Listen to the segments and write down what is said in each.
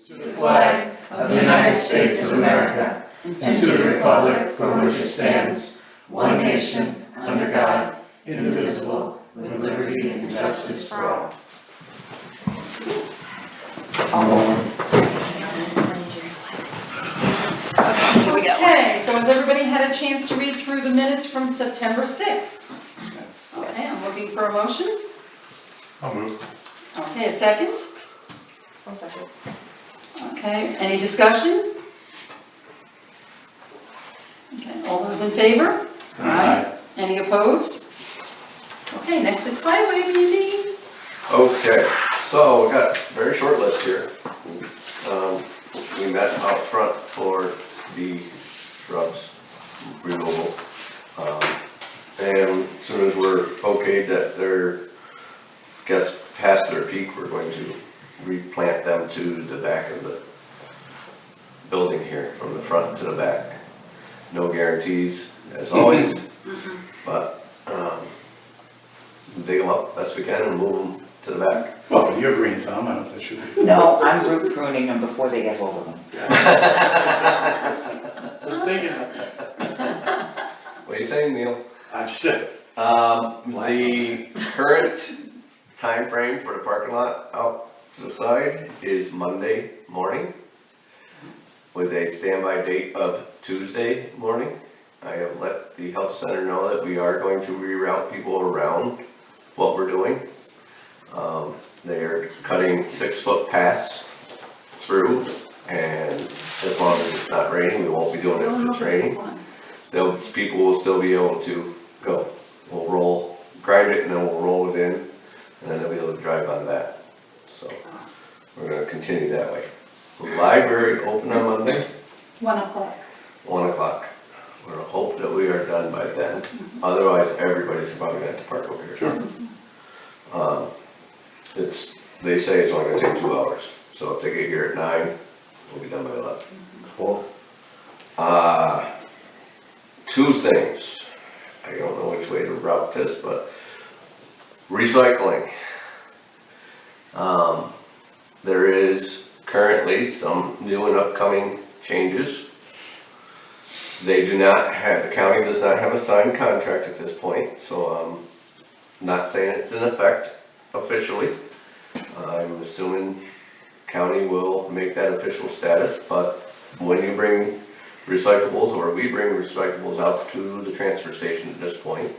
to the flag of the United States of America and to the republic for which it stands, one nation, under God, indivisible, with liberty and justice for all. Okay, so has everybody had a chance to read through the minutes from September 6th? Okay, I'm looking for a motion. I'll move. Okay, a second? I'll second. Okay, any discussion? Okay, all those in favor? Aye. Any opposed? Okay, next is highway, Randy. Okay, so we got a very short list here. We met out front for the shrubs removal. And as soon as we're okayed that they're, gets past their peak, we're going to replant them to the back of the building here, from the front to the back. No guarantees, as always, but dig them up best we can and move them to the back. Well, with your green thumb, I don't think that should be. No, I'm root pruning them before they get hold of them. I'm thinking, What are you saying, Neil? I just said, The current time frame for the parking lot out to the side is Monday morning with a standby date of Tuesday morning. I have let the health center know that we are going to reroute people around what we're doing. They're cutting 6-foot paths through, and as long as it's not raining, we won't be doing it if it's raining. Those people will still be able to go. We'll roll, grind it, and then we'll roll it in, and then they'll be able to drive on that. So we're gonna continue that way. The library open on Monday, 1 o'clock. 1 o'clock. We're gonna hope that we are done by then. Otherwise, everybody's probably gonna have to park over here. sure. They say it's only gonna take 2 hours. So if they get here at 9, we'll be done by 11. Cool. 2 things. I don't know which way to route this, but recycling. There is currently some new and upcoming changes. They do not have, the county does not have a signed contract at this point, so I'm not saying it's in effect officially. I'm assuming county will make that official status, but when you bring recyclables, or we bring recyclables out to the transfer station at this point,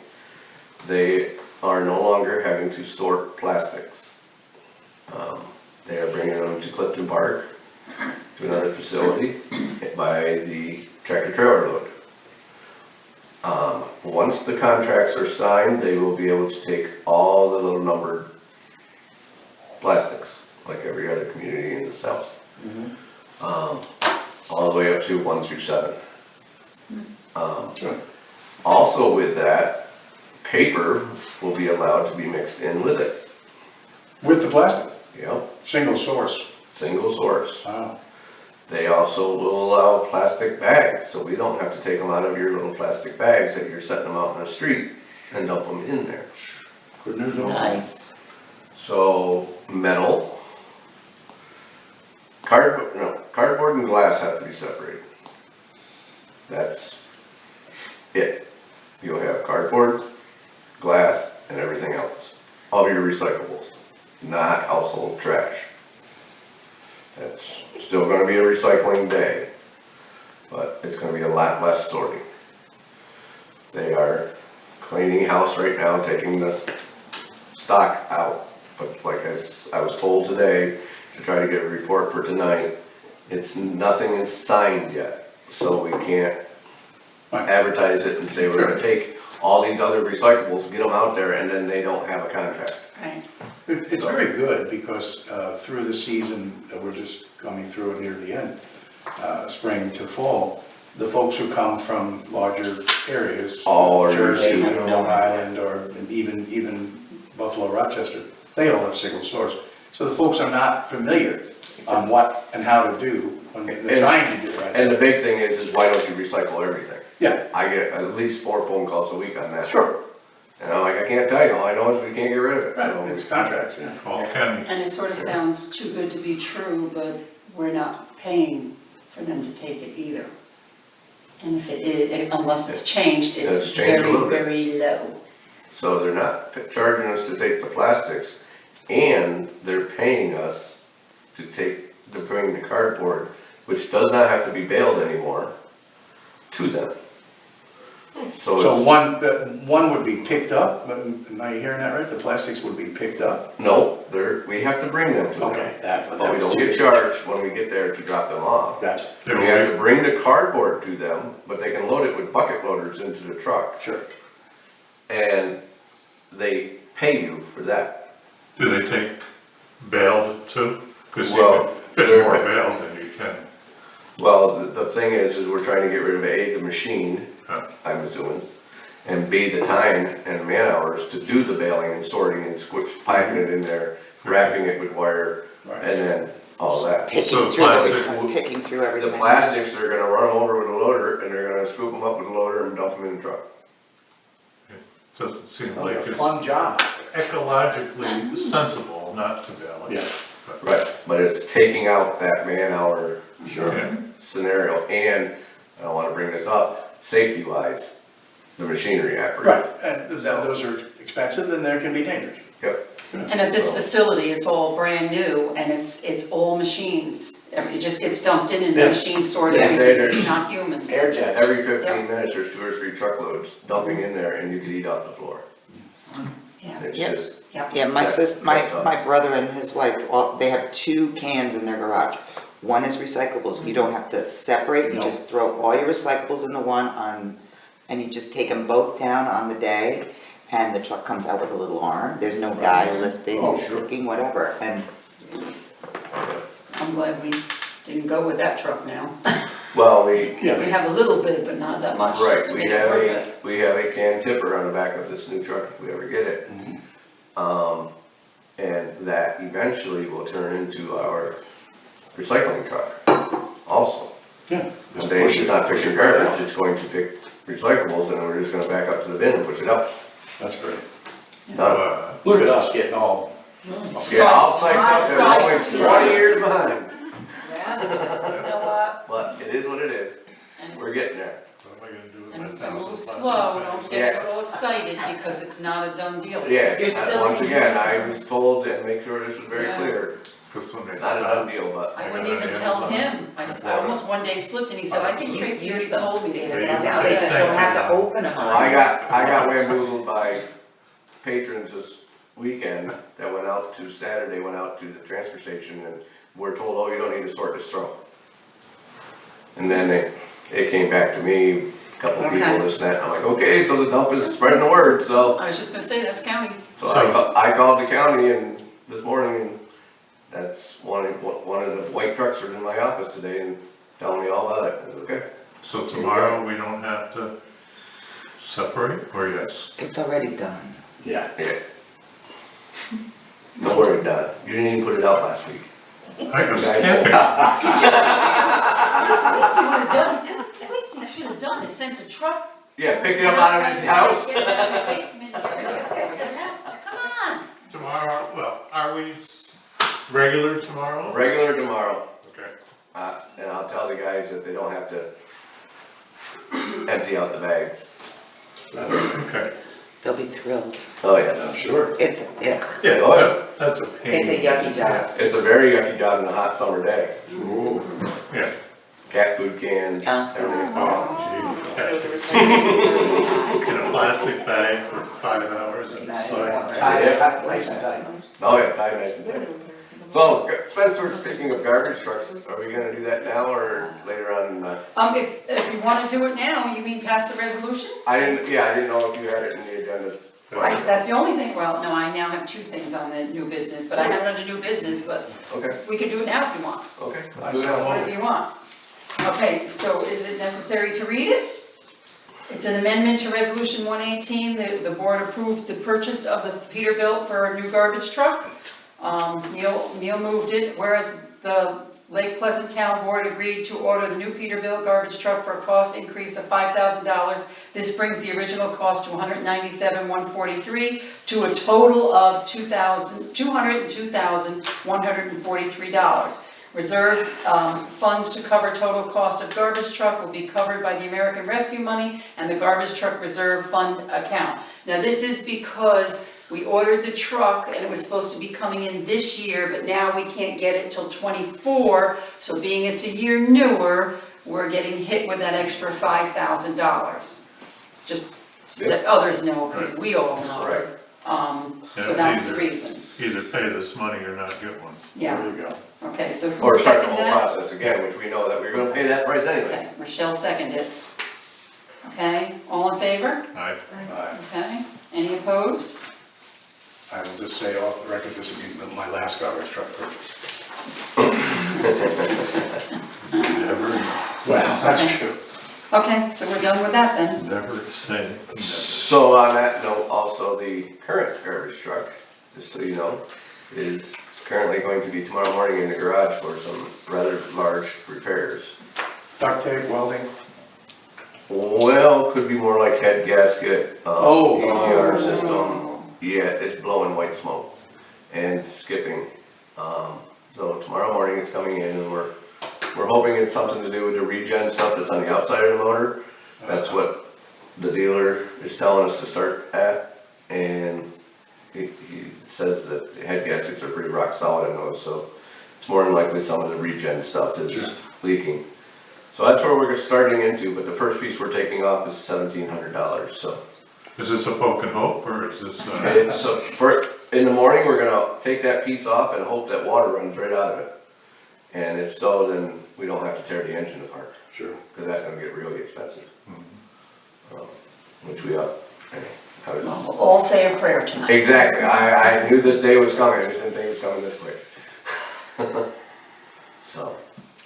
they are no longer having to sort plastics. They are bringing them to Clifton Park, to another facility, by the tractor trailer load. Once the contracts are signed, they will be able to take all the little numbered plastics, like every other community in the south. All the way up to 1 through 7. Also with that, paper will be allowed to be mixed in with it. With the plastic, Yep, single source. single source. Wow. They also will allow plastic bags, so we don't have to take them out of your little plastic bags that you're setting them out in the street and dump them in there. Good news all. Nice. So metal, cardboard and glass have to be separated. That's it. You'll have cardboard, glass, and everything else. All your recyclables, not household trash. That's still gonna be a recycling day, but it's gonna be a lot less sorting. They are cleaning house right now, taking the stock out, but like I was told today, to try to get a report for tonight, nothing is signed yet, so we can't advertise it and say we're gonna take all these other recyclables, get them out there, and then they don't have a contract. Right. It's very good because through the season that we're just coming through near the end, spring to fall, the folks who come from larger areas, Jersey, Long Island, or even Buffalo, Rochester, they all have single source. So the folks are not familiar on what and how to do when they're trying to do it right. And the big thing is why don't you recycle everything? Yeah, I get at least 4 phone calls a week on that. sure. And I'm like, I can't tell you, all I know is we can't get rid of it, Right, so. it's contracts, yeah. Call Kenny. And it sort of sounds too good to be true, but we're not paying for them to take it either. And if it is, unless it's changed, It's it's changed a very, little bit. very low. So they're not charging us to take the plastics, and they're paying us to bring the cardboard, which does not have to be baled anymore, to them. So So it's, one would be picked up, am I hearing that right? The plastics would be picked up? no, we have to bring them to them. Okay, that But we was don't get charged when we get there to drop them off. Gotcha. We have to bring the cardboard to them, but they can load it with bucket loaders into the truck. Sure. And they pay you for that. Do they take baled too? Because you Well, can fit they're- more baled than you can. Well, the thing is we're trying to get rid of A, the machine, Huh. I'm assuming, and B, the time and man hours to do the baling and sorting and piping it in there, wrapping it with wire, Right. and then all that. So Picking through plastic- picking through The everything. plastics, they're gonna run them over with a loader, and they're gonna scoop them up with a loader and dump them in the truck. Doesn't seem Like like a it's fun job. ecologically sensible not to bale it. Yeah. Right. But it's taking out that man hour Yeah. scenario, and I don't wanna bring this up, safety wise, the machinery operates. Right, and those are expensive and they can be dangerous. Yep. And at this facility, it's all brand new and it's all machines. It just gets dumped in and the Yeah. machines sort They say everything, there's it's not humans. Air jets. Every 15 minutes, there's 2 or 3 truckloads dumping in there, and you could eat off the floor. Yeah, It's Yep. just, Yeah, my brother and his wife, they have 2 cans in their garage. One is recyclables, you don't have to separate, you No. just throw all your recyclables in the one and you just take them both down on the day, and the truck comes out with a little arm, there's no guy lifting, Oh, sure. cooking, whatever, and I'm glad we didn't go with that truck now. well, we Yeah, We have a little bit, but not that much. right, to we make it have worth it. we have a can tipper on the back of this new truck if we ever get it. And that eventually will turn into our recycling truck also. yeah. One day it's not picking garbage, it's going to pick recyclables, and we're just gonna back up to the bin and push it out. That's great. Done. Look at us getting all. Yeah, all psyched up, they're only 20 years behind, Yeah, you know what? but it is what it is, we're getting there. What am I gonna do with And my and thousand move plastic slow, bags? don't get a little excited because it's not a done deal. Yes, You're still- once again, I was told, and make sure this was very Yeah. clear, Cause when they not a done stop, deal, but I I wouldn't got even an tell Amazon. him, I almost one day slipped and he said, I think Tracy already told me this. Yeah, And you I now they said, just don't have to open them. well, I got bamboozled by patrons this weekend that went out to Saturday, went out to the transfer station, and we're told, oh, you don't need to sort this throw. And then it came back to me, a couple of people, Okay. this and that, I'm like, okay, so the dump is spreading the word, so. I was just gonna say, that's county. So I called the county and this morning, and that's one of the white trucks are in my office today and telling me all about it. I said, okay. so tomorrow we don't have to separate, or yes? It's already done. Yeah. Yeah. Don't worry, Don. You didn't even put it out last week. I was Guys, camping. At least you should have done is sent the truck. Yeah, pick it up out of his house. Get it out of the basement and get it out for you. Come on. Tomorrow, well, are we regular tomorrow? Regular tomorrow. Okay. And I'll tell the guys that they don't have to empty out the bags. Okay. They'll be thrilled. Oh, yeah. I'm sure. It's, ugh, Yeah, Oh, yeah. that's a pain. it's a yucky job. It's a very yucky job in a hot summer day. Ooh, yeah. Cat food cans, everything. Oh, gee. In a plastic bag for 5 hours inside. Nice and tight. Oh, yeah, tight, nice and tight. So, Spencer, speaking of garbage trucks, are we gonna do that now or later on? If you wanna do it now, you mean pass the resolution? I didn't know if you had it in the agenda. That's the only thing, well, no, I now have 2 things on the new business, but I have it under new business, but Okay, we can do it now if you want. okay. I let's do saw that. one. If you want. Okay, so is it necessary to read it? It's an amendment to Resolution 118, the board approved the purchase of the Peterbilt for a new garbage truck. Neil moved it, whereas the Lake Pleasant Town Board agreed to order the new Peterbilt garbage truck for a cost increase of $5,000. This brings the original cost to $197,143 to a total of $202,143. Reserve funds to cover total cost of garbage truck will be covered by the American Rescue Money and the Garbage Truck Reserve Fund account. Now, this is because we ordered the truck and it was supposed to be coming in this year, but now we can't get it till '24. So being it's a year newer, we're getting hit with that extra $5,000. Just so that others know, because we all know. Right. So that's the reason. Either pay this money or not get one. Yeah, There you go. okay, so Or who start the seconded whole that? process again, which we know that we're gonna pay that price anyway. Okay, Rochelle seconded. Okay, all in favor? I, Okay, any opposed? I will just say off the record, this will be my last garbage truck purchase. never, Well, that's true. Okay, so we're done with that then. never say never. So on that note, also the current garbage truck, just so you know, is currently going to be tomorrow morning in the garage for some rather large repairs. Duct tape, welding. Well, could be more like head gasket, Oh. EGR system. Yeah, it's blowing white smoke and skipping. So tomorrow morning it's coming in and we're hoping it's something to do with the regen stuff that's on the outside of the motor. That's what the dealer is telling us to start at. And he says that the head gaskets are pretty rock solid in those, so it's more than likely some of the regen stuff is leaking. So that's where we're starting into, but the first piece we're taking off is $1,700, so. Is this a poke and hope, or is this, In the morning, we're gonna take that piece off and hope that water runs right out of it. And if so, then we don't have to tear the engine apart, Sure. because that's gonna get really expensive. Which we up, We'll all say a prayer tonight. exactly, I knew this day was coming, I just didn't think it was coming this quick. So,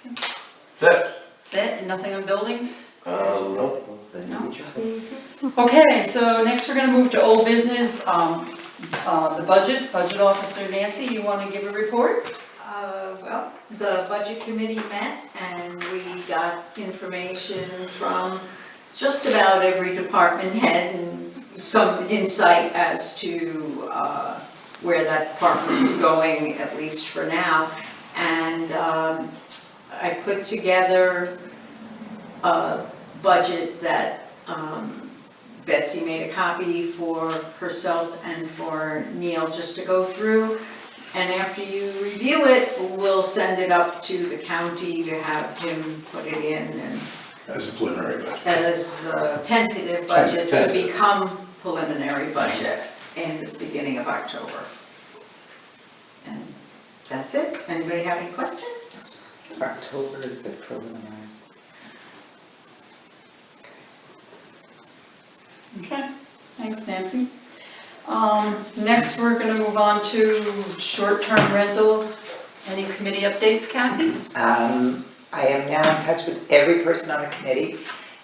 that's it. That's it, and nothing on buildings? Nope. No. Okay, so next we're gonna move to old business, the budget officer Nancy, you wanna give a report? Well, the budget committee met and we got information from just about every department head and some insight as to where that department is going, at least for now. And I put together a budget that Betsy made a copy for herself and for Neil just to go through. And after you review it, we'll send it up to the county to have him put it in and As a preliminary budget. as the tentative budget to Tentative. become preliminary budget in the beginning of October. And that's it. Anybody have any questions? October is the preliminary. Okay, thanks Nancy. Next, we're gonna move on to short-term rental. Any committee updates, Kathy? I am now in touch with every person on the committee,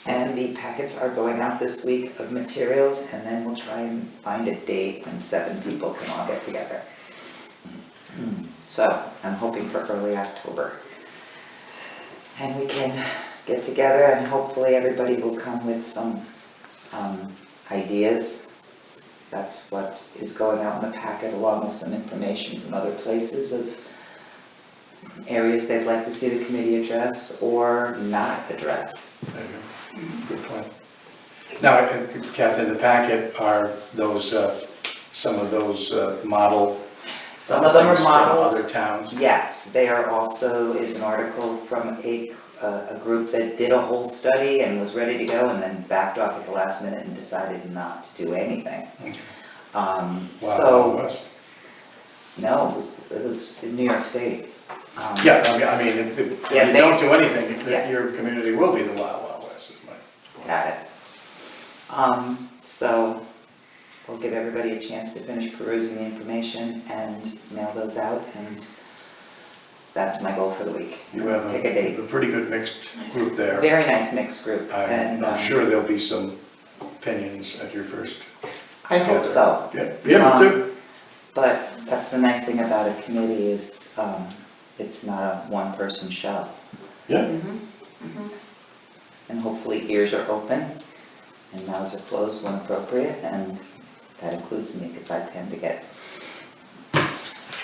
and the packets are going out this week of materials, and then we'll try and find a date when 7 people can all get together. So, I'm hoping for early October. And we can get together and hopefully everybody will come with some ideas. That's what is going out in the packet, along with some information from other places of areas they'd like to see the committee address or not address. There you go. Good point. Now, Kathy, in the packet are those, some of those model. Some of them are things from models. Other towns. Yes, there also is an article from a group that did a whole study and was ready to go and then backed off at the last minute and decided not to do anything. Okay. So, West. no, it was in New York State. Yeah, I mean, if Yeah, you they- don't do anything, Yeah. your community will be the Wild Wild West, is my. Got it. So, we'll give everybody a chance to finish perusing the information and mail those out, and that's my goal for the week. You have Pick a date. a pretty good mixed group there. Very nice mixed group, and I'm sure there'll be some opinions at your first. I hope so. Yeah, me too. But that's the nice thing about a committee is, it's not a one-person show. Yeah. And hopefully ears are open and mouths are closed when appropriate, and that includes me because I tend to get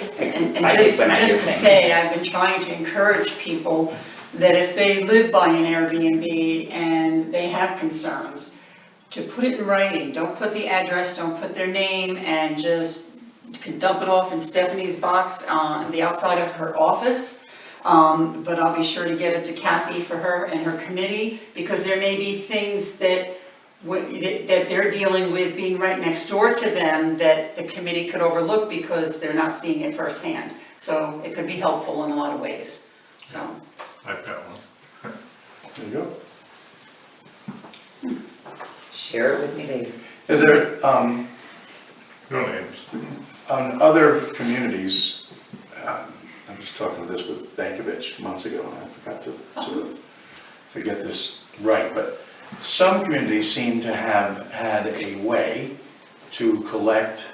And I just did when I to do things. say, I've been trying to encourage people that if they live by an Airbnb and they have concerns, to put it in writing, don't put the address, don't put their name, and just can dump it off in Stephanie's box on the outside of her office. But I'll be sure to get it to Kathy for her and her committee, because there may be things that that they're dealing with being right next door to them that the committee could overlook because they're not seeing it firsthand. So it could be helpful in a lot of ways, so. I've got one. There you go. Share it with me later. Is there, No names. on other communities, I was talking this with Bankovich months ago, and I forgot to sort of to get this right, but some communities seem to have had a way to collect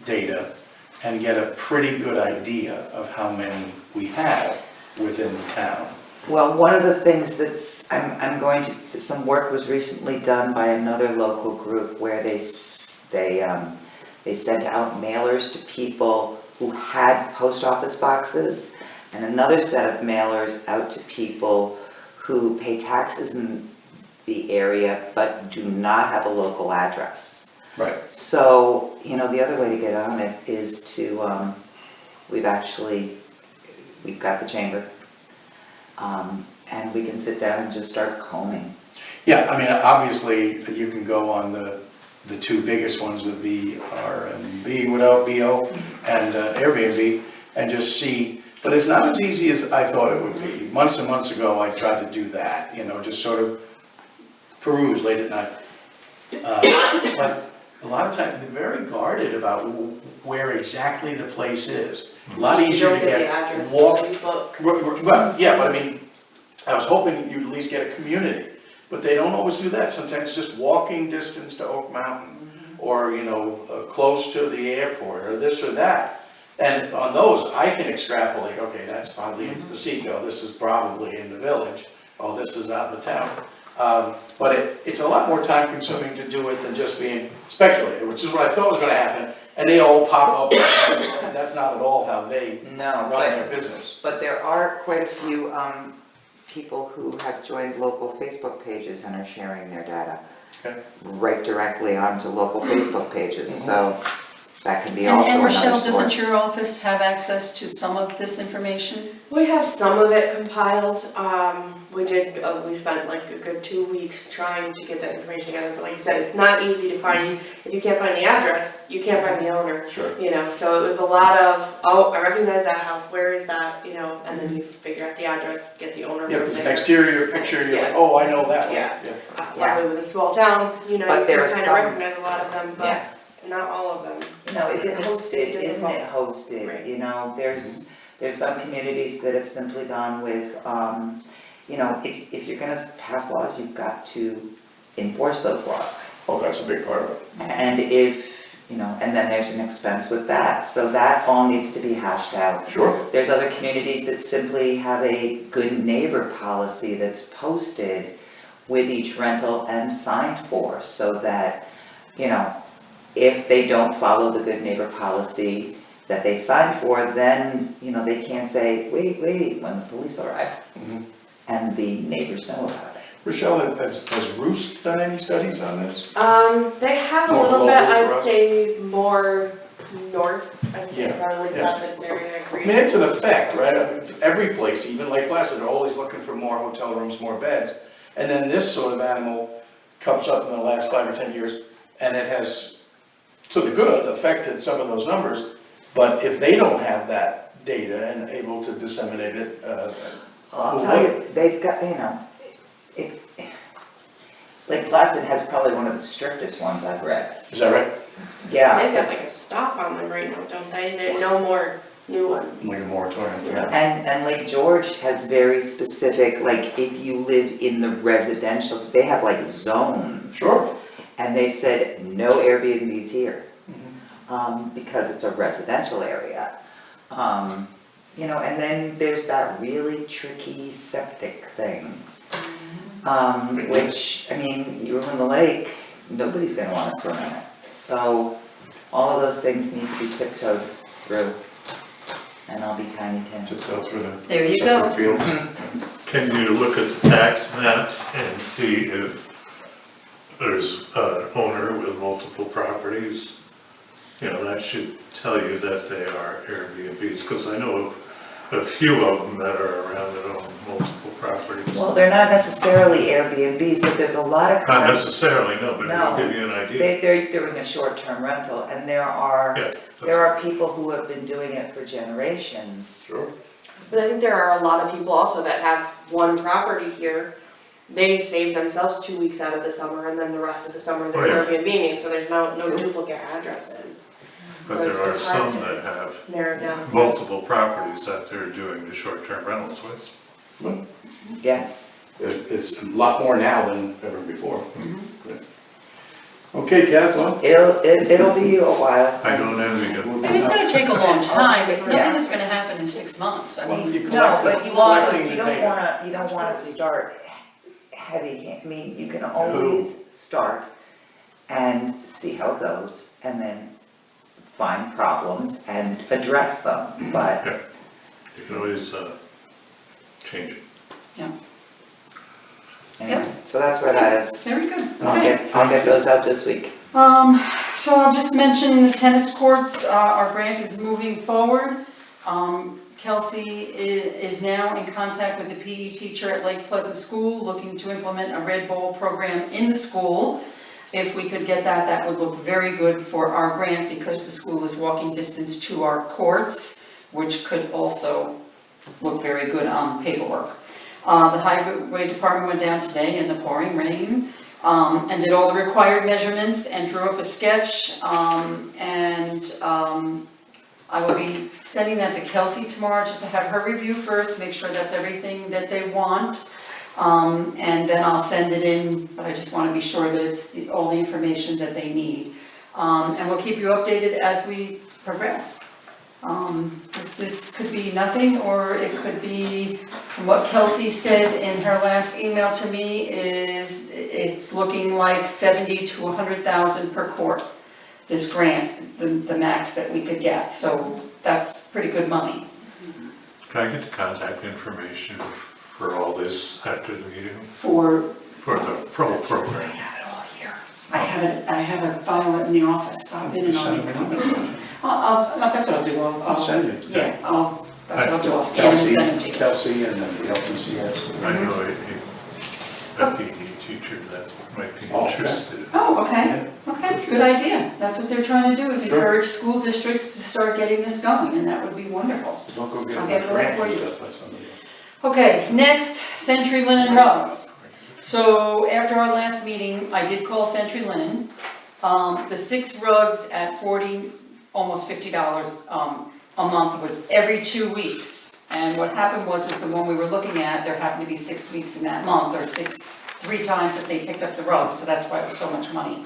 data and get a pretty good idea of how many we have within the town. Well, one of the things that's, I'm going to, some work was recently done by another local group where they sent out mailers to people who had post office boxes, and another set of mailers out to people who pay taxes in the area but do not have a local address. Right. So, the other way to get on it is to, we've got the chamber, and we can sit down and just start combing. Yeah, I mean, obviously, you can go on the two biggest ones, the VRMB without BO and Airbnb, and just see, but it's not as easy as I thought it would be. Months and months ago, I tried to do that, just sort of peruse late at night. But a lot of times, they're very guarded about where exactly the place is. A lot You easier don't to get the get address walk. until you book. Well, yeah, but I mean, I was hoping you'd at least get a community, but they don't always do that. Sometimes just walking distance to Oak Mountain, or, close to the airport, or this or that. And on those, I can extrapolate, okay, that's probably in Paseco, this is probably in the village, oh, this is out in the town. But it's a lot more time consuming to do it than just being speculative, which is what I thought was gonna happen, and they all pop up, and that's not at all how they No, run their business. but there are quite a few people who have joined local Facebook pages and are sharing their data Okay. right directly onto local Facebook pages, so that can be And also another Rochelle, source. doesn't your office have access to some of this information? We have some of it compiled. We spent like a good 2 weeks trying to get that information together, but like you said, it's not easy to find. If you can't find the address, you can't find the owner. Sure. So it was a lot of, oh, I recognize that house, where is that, and then you figure out the address, get the owner Yeah, if from it's an there. exterior picture, you're like, oh, I know that one. Yeah. Yeah. Luckily with a small town, you But there can are kind of some- recognize a lot of them, but Yeah. not all of them. Is it It's hosted, isn't difficult. it hosted, Right. there's some communities that have simply gone with, if you're gonna pass laws, you've got to enforce those laws. Oh, that's a big part of it. And and then there's an expense with that, so that all needs to be hashed out. Sure. There's other communities that simply have a good neighbor policy that's posted with each rental and signed for, so that, if they don't follow the good neighbor policy that they've signed for, then, they can't say, wait, when the police arrive. Mhm. And the neighbors know about it. Rochelle, has Roost done any studies on this? They have a More little bit, local for I'd us? say more north, I'd say Yeah. probably Yeah. Pleasant area. I mean, it's an effect, right? I mean, every place, even Lake Placid, they're always looking for more hotel rooms, more beds. And then this sort of animal comes up in the last 5 or 10 years, and it has, to the good, affected some of those numbers. But if they don't have that data and able to disseminate it, I'll tell you, they've got, Lake Placid has probably one of the strictest ones I've read. is that right? Yeah. They've got like a stop on them right now, don't they? There are no more new ones. Like a moratorium. Yeah. And Lake George has very specific, like, if you live in the residential, they have like zones. Sure. And they've said, no Airbnbs here, because it's a residential area. And then there's that really tricky septic thing. Which, you ruin the lake, nobody's gonna wanna swim in it. So, all of those things need to be tiptoed through. and I'll be Tiny Tim. Just go through the. There you go. separate fields. Can you look at the tax maps and see if there's an owner with multiple properties? You know, that should tell you that they are Airbnbs, because I know of a few of them that are around that own multiple properties. Well, they're not necessarily Airbnbs, but there's a lot of. Not necessarily, no, but No. it'll give you an idea. They're doing a short-term rental, and there are people who have been doing it for generations. Sure. But I think there are a lot of people also that have one property here. They save themselves 2 weeks out of the summer, and then the rest of the summer Oh, they're yeah. Airbnb, so there's no duplicate addresses. But there are some that have Narrowed down. multiple properties that they're doing the short-term rentals with. Yes. It's a lot more now than ever before. Okay, Kath, well. It'll be a while. I don't envy them. And it's gonna take a long time, it's Yeah. nothing is gonna happen in 6 months, I mean. No, but you Lots also, of- you don't wanna start heavy, I mean, you can always start and see how it goes, and then find problems and address them, but. You can always change it. Anyway, so that's where that is. Very good, I'll okay. get those out this week. So I'll just mention the tennis courts, our grant is moving forward. Kelsey is now in contact with the PE teacher at Lake Pleasant School, looking to implement a Red Bowl program in the school. If we could get that, that would look very good for our grant, because the school is walking distance to our courts, which could also look very good on paperwork. The highway department went down today in the pouring rain, and did all the required measurements and drew up a sketch, I will be sending that to Kelsey tomorrow, just to have her review first, make sure that's everything that they want. And then I'll send it in, but I just wanna be sure that it's all the information that they need. And we'll keep you updated as we progress. This could be nothing, or it could be, from what Kelsey said in her last email to me, is it's looking like 70 to 100,000 per court, this grant, the max that we could get, so that's pretty good money. Can I get the contact information for all this after the meeting? For, For the whole I program? have it all here. I have a file in the office, stop in and I'll make copies. That's what I'll do, I'll send it. Yeah, that's what I'll do, I'll scan and send it to you. Kelsey and then the LPCS. I know a PE teacher that might be Oh, yeah. interested. Oh, okay, good idea. That's what they're trying to do, is Sure. encourage school districts to start getting this going, and that would be wonderful. Don't go I'll get get a it all grant for you. stuff by somebody else. Okay, next, Century Linen Rugs. So after our last meeting, I did call Century Linen. The 6 rugs at almost $50 a month was every 2 weeks. And what happened was, is the one we were looking at, there happened to be 6 weeks in that month, or 3 times that they picked up the rugs, so that's why it was so much money.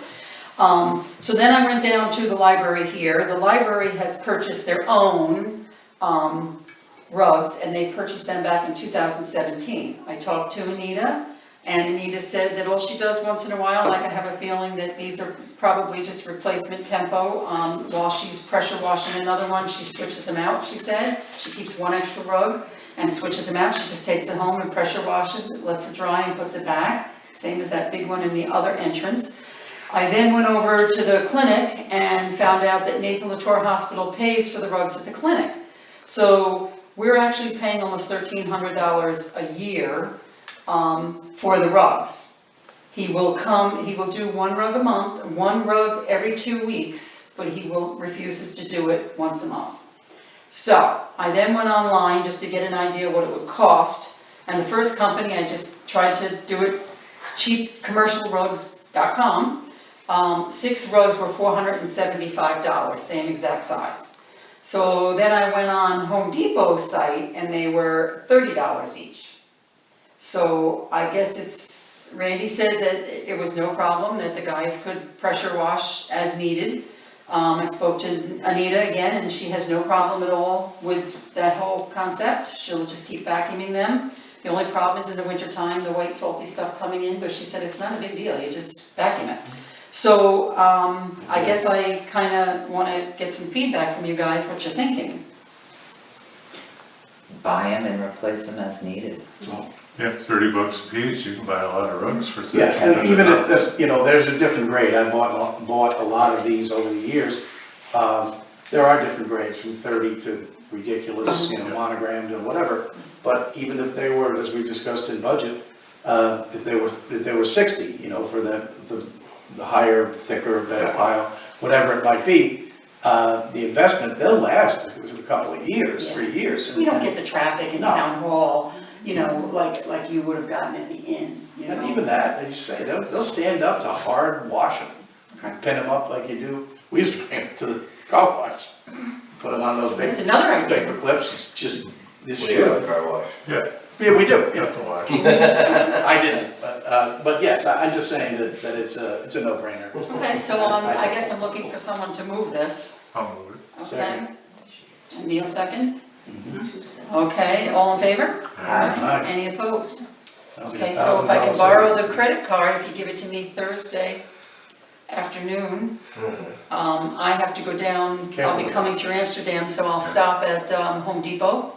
So then I went down to the library here. The library has purchased their own rugs, and they purchased them back in 2017. I talked to Anita, and Anita said that all she does once in a while, like I have a feeling that these are probably just replacement tempo, while she's pressure washing another one, she switches them out, she said. She keeps one extra rug and switches them out. She just takes it home and pressure washes it, lets it dry, and puts it back. Same as that big one in the other entrance. I then went over to the clinic and found out that Nathan Latour Hospital pays for the rugs at the clinic. So we're actually paying almost $1,300 a year for the rugs. He will do 1 rug a month, 1 rug every 2 weeks, but he refuses to do it once a month. So I then went online just to get an idea what it would cost, and the first company, I just tried to do it, cheapcommercialrugs.com. 6 rugs were $475, same exact size. So then I went on Home Depot's site, and they were $30 each. So I guess Randy said that it was no problem, that the guys could pressure wash as needed. I spoke to Anita again, and she has no problem at all with that whole concept. She'll just keep vacuuming them. The only problem is in the wintertime, the white salty stuff coming in, but she said it's not a big deal, you just vacuum it. So I guess I kind of want to get some feedback from you guys, what you're thinking. buy them and replace them as needed. Yeah, $30 a piece, you can buy a lot of rugs for Yeah, and even if, $1,300. there's, you know, there's a different grade, I bought a lot of these over the years. There are different grades, from 30 to ridiculous, you know, monogrammed and whatever. But even if they were, as we discussed in budget, if they were 60, you know, for the higher, thicker, better pile, whatever it might be, the investment, they'll last a couple of years, 3 years. You don't get the traffic in No. town hall, you know, like you would have gotten at the inn, you know? And even that, they just say, they'll stand up to hard washing. Okay. Pin them up like you do, we used to pin them to the car wash. Put them on those It's big another idea. paper clips, it's just, this We have a shoe. car wash. Yeah, Yeah, we do, you yeah. have to watch. I didn't, but yes, I'm just saying that it's a no-brainer. Okay, so I guess I'm looking for someone to move this, I'll move it. okay? And Neil second? Okay, all in favor? Aye. Any opposed? Sounds like Okay, so if I can $1,000 borrow savings. the credit card, if you give it to me Thursday afternoon, I have to go down, I'll be Careful. coming through Amsterdam, so I'll stop at Home Depot.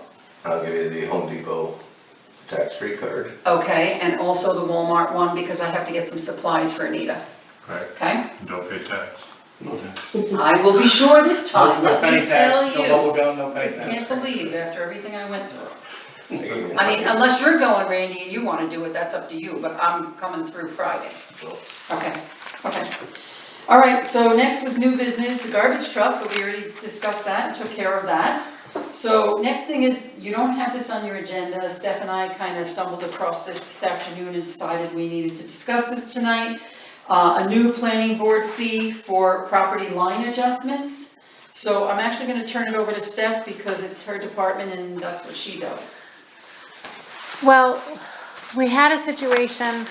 I'll give you the Home Depot tax-free card. Okay, and also the Walmart one, because I have to get some supplies for Anita, Right, okay? don't pay tax. I will be sure this time, No let me penny tell tax, no you. bubble gum, no penny Can't tax. believe after everything I went through. I mean, unless you're going, Randy, and you wanna do it, that's up to you, but I'm coming through Friday. Okay, okay. All right, so next was new business, the garbage truck, but we already discussed that and took care of that. So next thing is, you don't have this on your agenda, Steph and I kind of stumbled across this afternoon and decided we needed to discuss this tonight. A new planning board fee for property line adjustments. So I'm actually gonna turn it over to Steph because it's her department and that's what she does. Well, we had a situation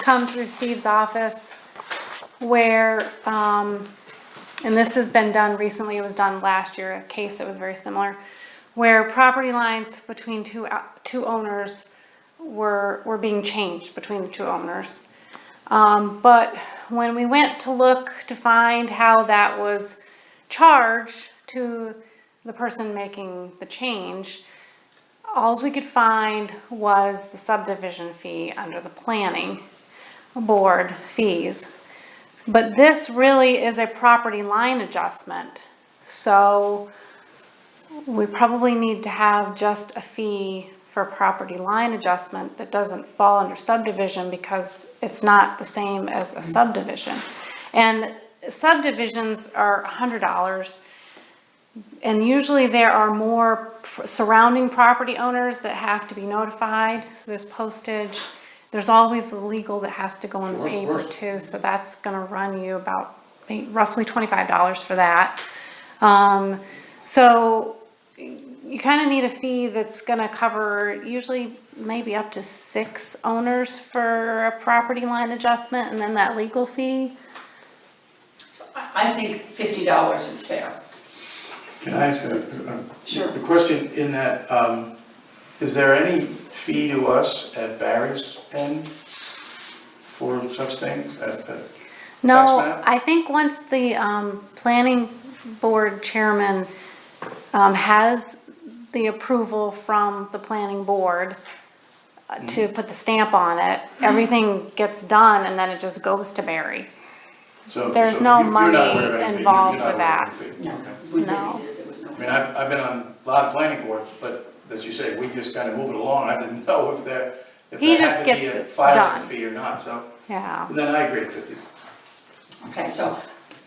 come through Steve's office where, and this has been done recently, it was done last year, a case that was very similar, where property lines between two owners were being changed between the two owners. But when we went to look to find how that was charged to the person making the change, all we could find was the subdivision fee under the planning board fees. But this really is a property line adjustment, so we probably need to have just a fee for property line adjustment that doesn't fall under subdivision because it's not the same as a subdivision. And subdivisions are $100, and usually there are more surrounding property owners that have to be notified, so there's postage. There's always the legal that has to go in the paper too, so that's gonna run you about roughly $25 for that. So you kind of need a fee that's gonna cover usually maybe up to 6 owners for a property line adjustment, and then that legal fee. I think $50 is fair. Can I ask Sure. a question in that, is there any fee to us at Barry's end for such things? No, map? I think once the planning board chairman has the approval from the planning board to put the stamp on it, everything gets done and then it just goes to Barry. So- There's so no you're not money aware of any fee. involved You're not with aware of any fee. No, Okay. we No. did, there was no. I mean, I've been on a lot of planning boards, but as you say, we just kind of move it along. I didn't know if there He had just to be gets a it filing done. fee or not, so Yeah. then I agree with 50. Okay, so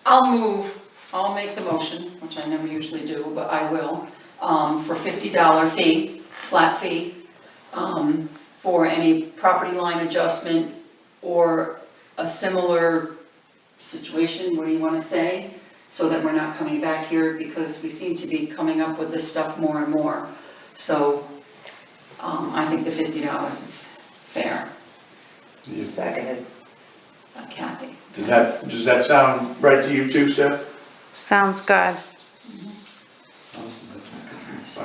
I'll make the motion, which I never usually do, but I will, for $50 fee, flat fee, for any property line adjustment or a similar situation, what do you wanna say? So that we're not coming back here, because we seem to be coming up with this stuff more and more. So, I think the $50 is fair, Seconded. Kathy. Does that sound right to you too, Steph? Sounds good.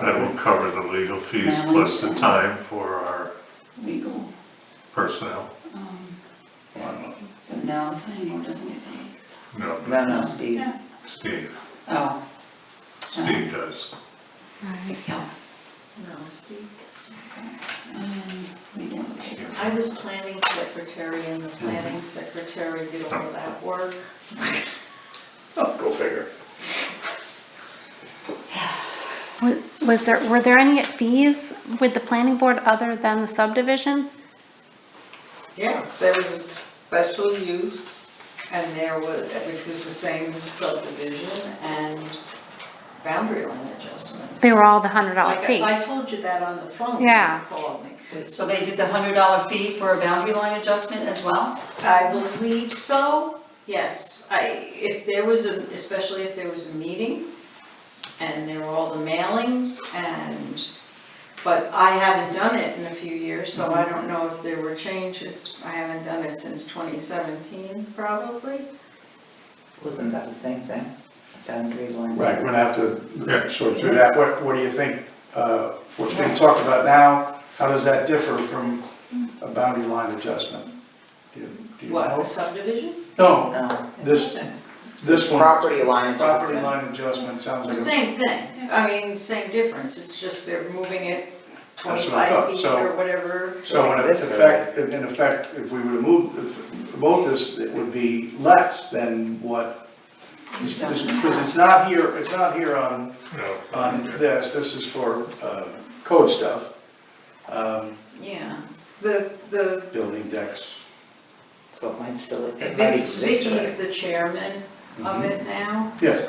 That will cover the legal fees Mailing. plus the time for our Legal, personnel. but no, the planning board doesn't say. No, No, Steve. Steve, Oh, Steve does. yeah. No, Steve. We don't care. I was planning secretary and the planning secretary did all of that work. Oh, go figure. Were there any fees with the planning board other than the subdivision? Yeah, there was a special use and there was, which was the same as subdivision and boundary line adjustment. They were all the $100 fee. I told you that on the phone when Yeah. you called me. So they did the $100 fee for a boundary line adjustment as well? I believe so, yes. If there was especially if there was a meeting and there were all the mailings but I haven't done it in a few years, so I don't know if there were changes. I haven't done it since 2017, probably. Wasn't that the same thing? Boundary line? Right, we're gonna have to sort through that. What do you think, what's being talked about now, how does that differ from a boundary line adjustment? Do you What, know? a subdivision? No, No. this one. Property line Property adjustment. line adjustment sounds The like same thing. I mean, same difference. It's just they're moving it That's what I thought. 25 feet So- or whatever. So in Exists effect, if we were to move, vote this, it would be less than what, because it's not here on this is for code stuff, Yeah. The Mm-hmm. building decks. So it might still, it might exist. Vicky's the chairman of it now. Yes,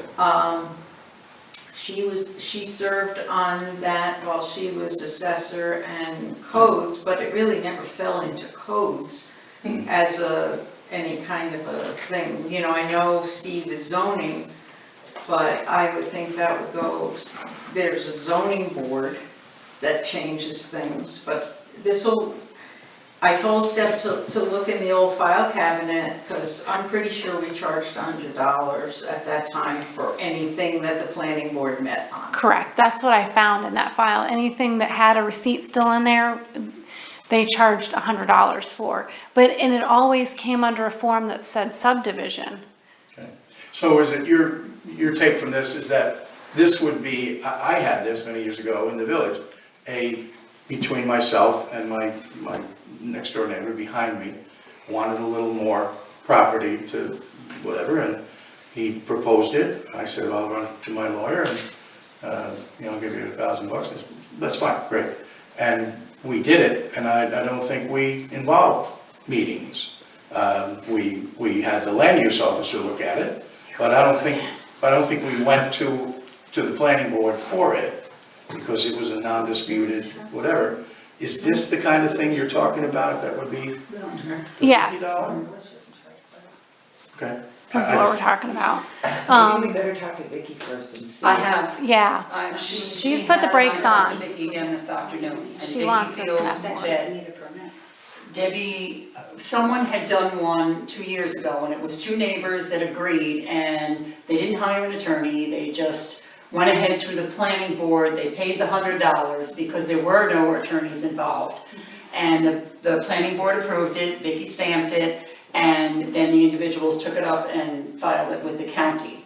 She served on that while she was assessor and codes, but it really never fell into codes as any kind of a thing. You know, I know Steve is zoning, but I would think that would go, there's a zoning board that changes things, but I told Steph to look in the old file cabinet, because I'm pretty sure we charged $100 at that time for anything that the planning board met on. Correct, that's what I found in that file. Anything that had a receipt still in there, they charged $100 for. And it always came under a form that said subdivision. okay. So is it your take from this is that this would be, I had this many years ago in the village, between myself and my next door neighbor behind me wanted a little more property to whatever, and he proposed it. I said, well, I'll run it to my lawyer and, I'll give you $1,000. He said, that's fine, great. And we did it, and I don't think we involved meetings. We had the land use officer look at it, but I don't think we went to the planning board for it, because it was a non-disputed whatever. Is this the kind of thing you're talking about that would be the Yes, $50? Okay. this is what we're talking about. Maybe we better talk to Vicky first and see. I have. Yeah, She's She's put the brakes on. Vicky again this afternoon. And She Vicky wants us to feels have more. that Debbie, someone had done one 2 years ago, and it was two neighbors that agreed, and they didn't hire an attorney, they just went ahead through the planning board, they paid the $100 because there were no attorneys involved. And the planning board approved it, Vicky stamped it, and then the individuals took it up and filed it with the county.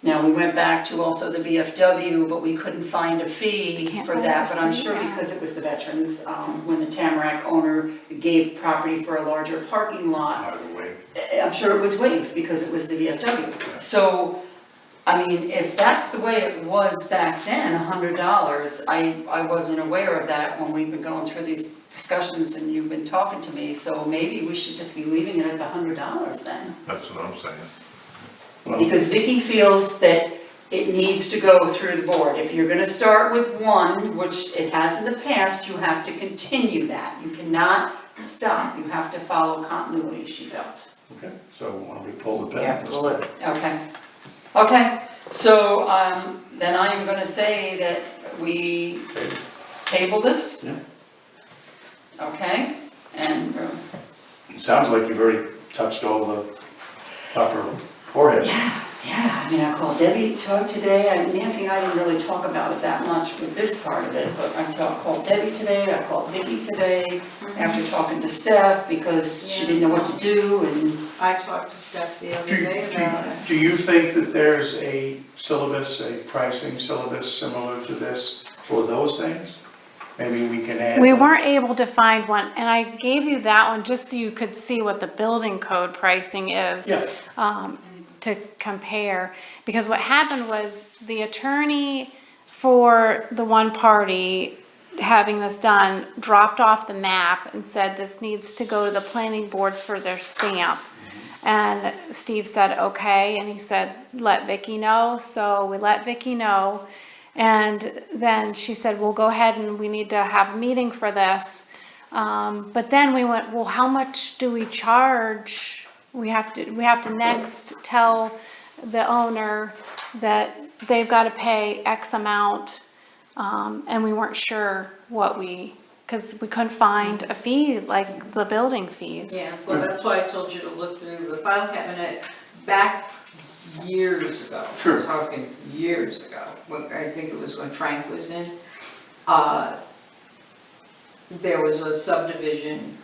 Now, we went back to also the VFW, but we couldn't find a fee Can't for find that, a but I'm receipt, sure yeah. because it was the veterans, when the Tamarack owner gave property for a larger parking lot, By the way, I'm sure it was waived because it was the VFW. So, I mean, if that's the way it was back then, $100, I wasn't aware of that when we've been going through these discussions and you've been talking to me, so maybe we should just be leaving it at the $100 then. That's what I'm saying. Because Vicky feels that it needs to go through the board. If you're gonna start with one, which it has in the past, you have to continue that. You cannot stop, you have to follow continuity, she felt. okay, so why don't we pull the pin? Yeah, pull it. Okay, so, then I am gonna say that we table this. Yeah. Okay, and, It sounds like you've already touched all the upper foreheads. yeah, I mean, I called Debbie today, Nancy and I didn't really talk about it that much with this part of it, but I called Debbie today, I called Vicky today, after talking to Steph, because she didn't know what to do, and I talked to Steph the other day about it. Do you think that there's a syllabus, a pricing syllabus similar to this for those things? Maybe we can add. We weren't able to find one, and I gave you that one just so you could see what the building code pricing is. Yeah. To compare, because what happened was the attorney for the one party having this done dropped off the map and said this needs to go to the planning board for their stamp. And Steve said, okay, and he said, let Vicky know, so we let Vicky know. And then she said, we'll go ahead and we need to have a meeting for this. But then we went, well, how much do we charge? We have to next tell the owner that they've got to pay X amount. And we weren't sure because we couldn't find a fee like the building fees. Yeah, well, that's why I told you to look through the file cabinet back years ago. Sure. I'm talking years ago, I think it was when Frank was in. There was a subdivision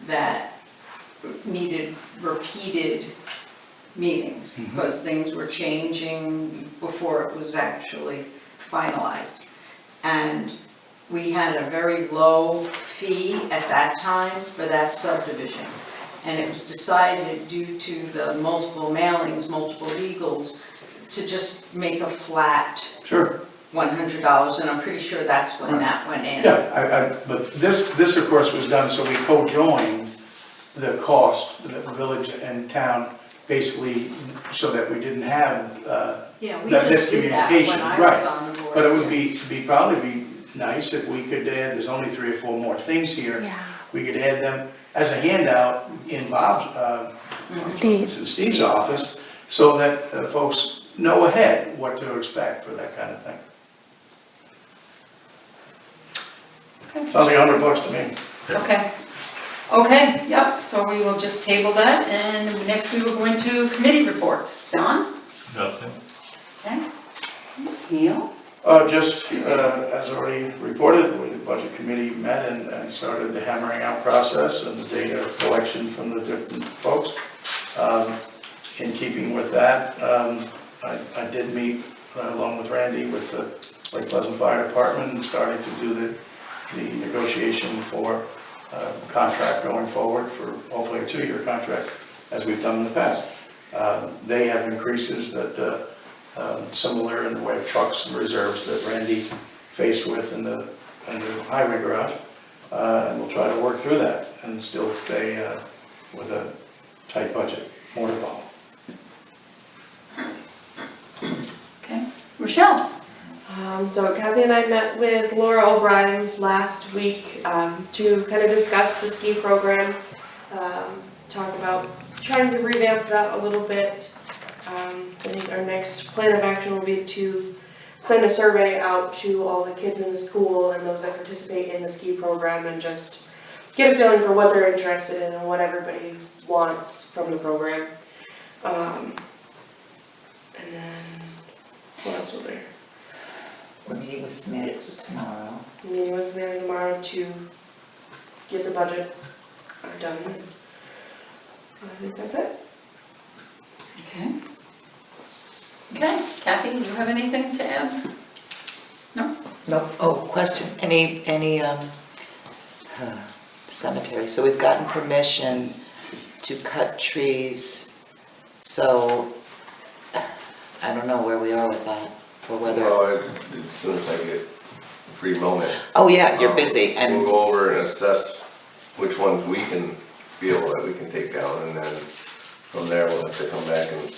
that needed repeated meetings because things were changing before it was actually finalized. And we had a very low fee at that time for that subdivision. And it was decided due to the multiple mailings, multiple legals, to just make a flat Sure. $100, and I'm pretty sure that's when that went in. Yeah, but this of course was done so we co-joined the cost, the village and town, basically, so that we didn't have, Yeah, we that just did that when miscommunication, I right. was on the board. but it would probably be nice if we could add, there's only 3 or 4 more things here. Yeah. We could add them as a handout in Bob's, Steve's office, so that folks know ahead what to expect for that kind of thing. Sounds like $100 to me. Okay, yep, so we will just table that, and next we will go into committee reports. Don? Nothing. Okay. Neil? Just, as already reported, the budget committee met and started the hammering out process and the data collection from the different folks. In keeping with that, I did meet along with Randy with the Lake Pleasant Fire Department and starting to do the negotiation for contract going forward for hopefully a 2-year contract as we've done in the past. They have increases that similar in the way of trucks and reserves that Randy faced with in the highway garage. And we'll try to work through that and still stay with a tight budget. More to follow. Okay. Rochelle? So Kathy and I met with Laura O'Brien last week to kind of discuss the ski program, talk about trying to revamp that a little bit. I think our next plan of action will be to send a survey out to all the kids in the school and those that participate in the ski program and just get a feeling for what they're interested in and what everybody wants from the program. And then, what else was there? We're meeting with Samantha tomorrow. Meeting with Samantha tomorrow to get the budget done. I think that's it. Okay. Okay, Kathy, do you have anything to add? No? No, oh, question, any cemetery, so we've gotten permission to cut trees, so I don't know where we are with that, or whether. Well, as soon as I get a free moment. Oh, yeah, you're busy, We'll and, go over and assess which ones we can feel that we can take down, and then from there we'll have to come back and.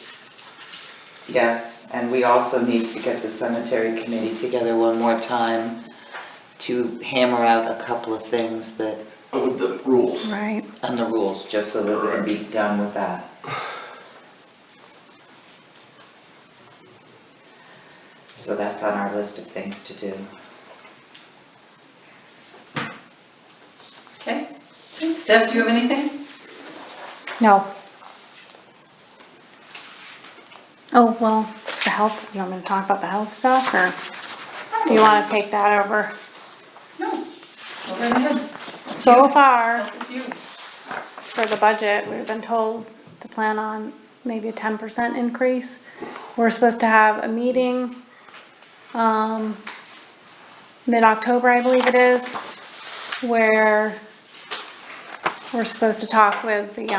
yes, and we also need to get the cemetery committee together one more time to hammer out a couple of things that, With the rules. Right. on the rules, just so that we can be done with that. So that's on our list of things to do. Okay. Steph, do you have anything? No. Oh, well, the health, do you want me to talk about the health stuff, or do you want to take that over? No. Go right ahead. So far, It's you. for the budget, we've been told to plan on maybe a 10% increase. We're supposed to have a meeting, mid-October, I believe it is, where we're supposed to talk with the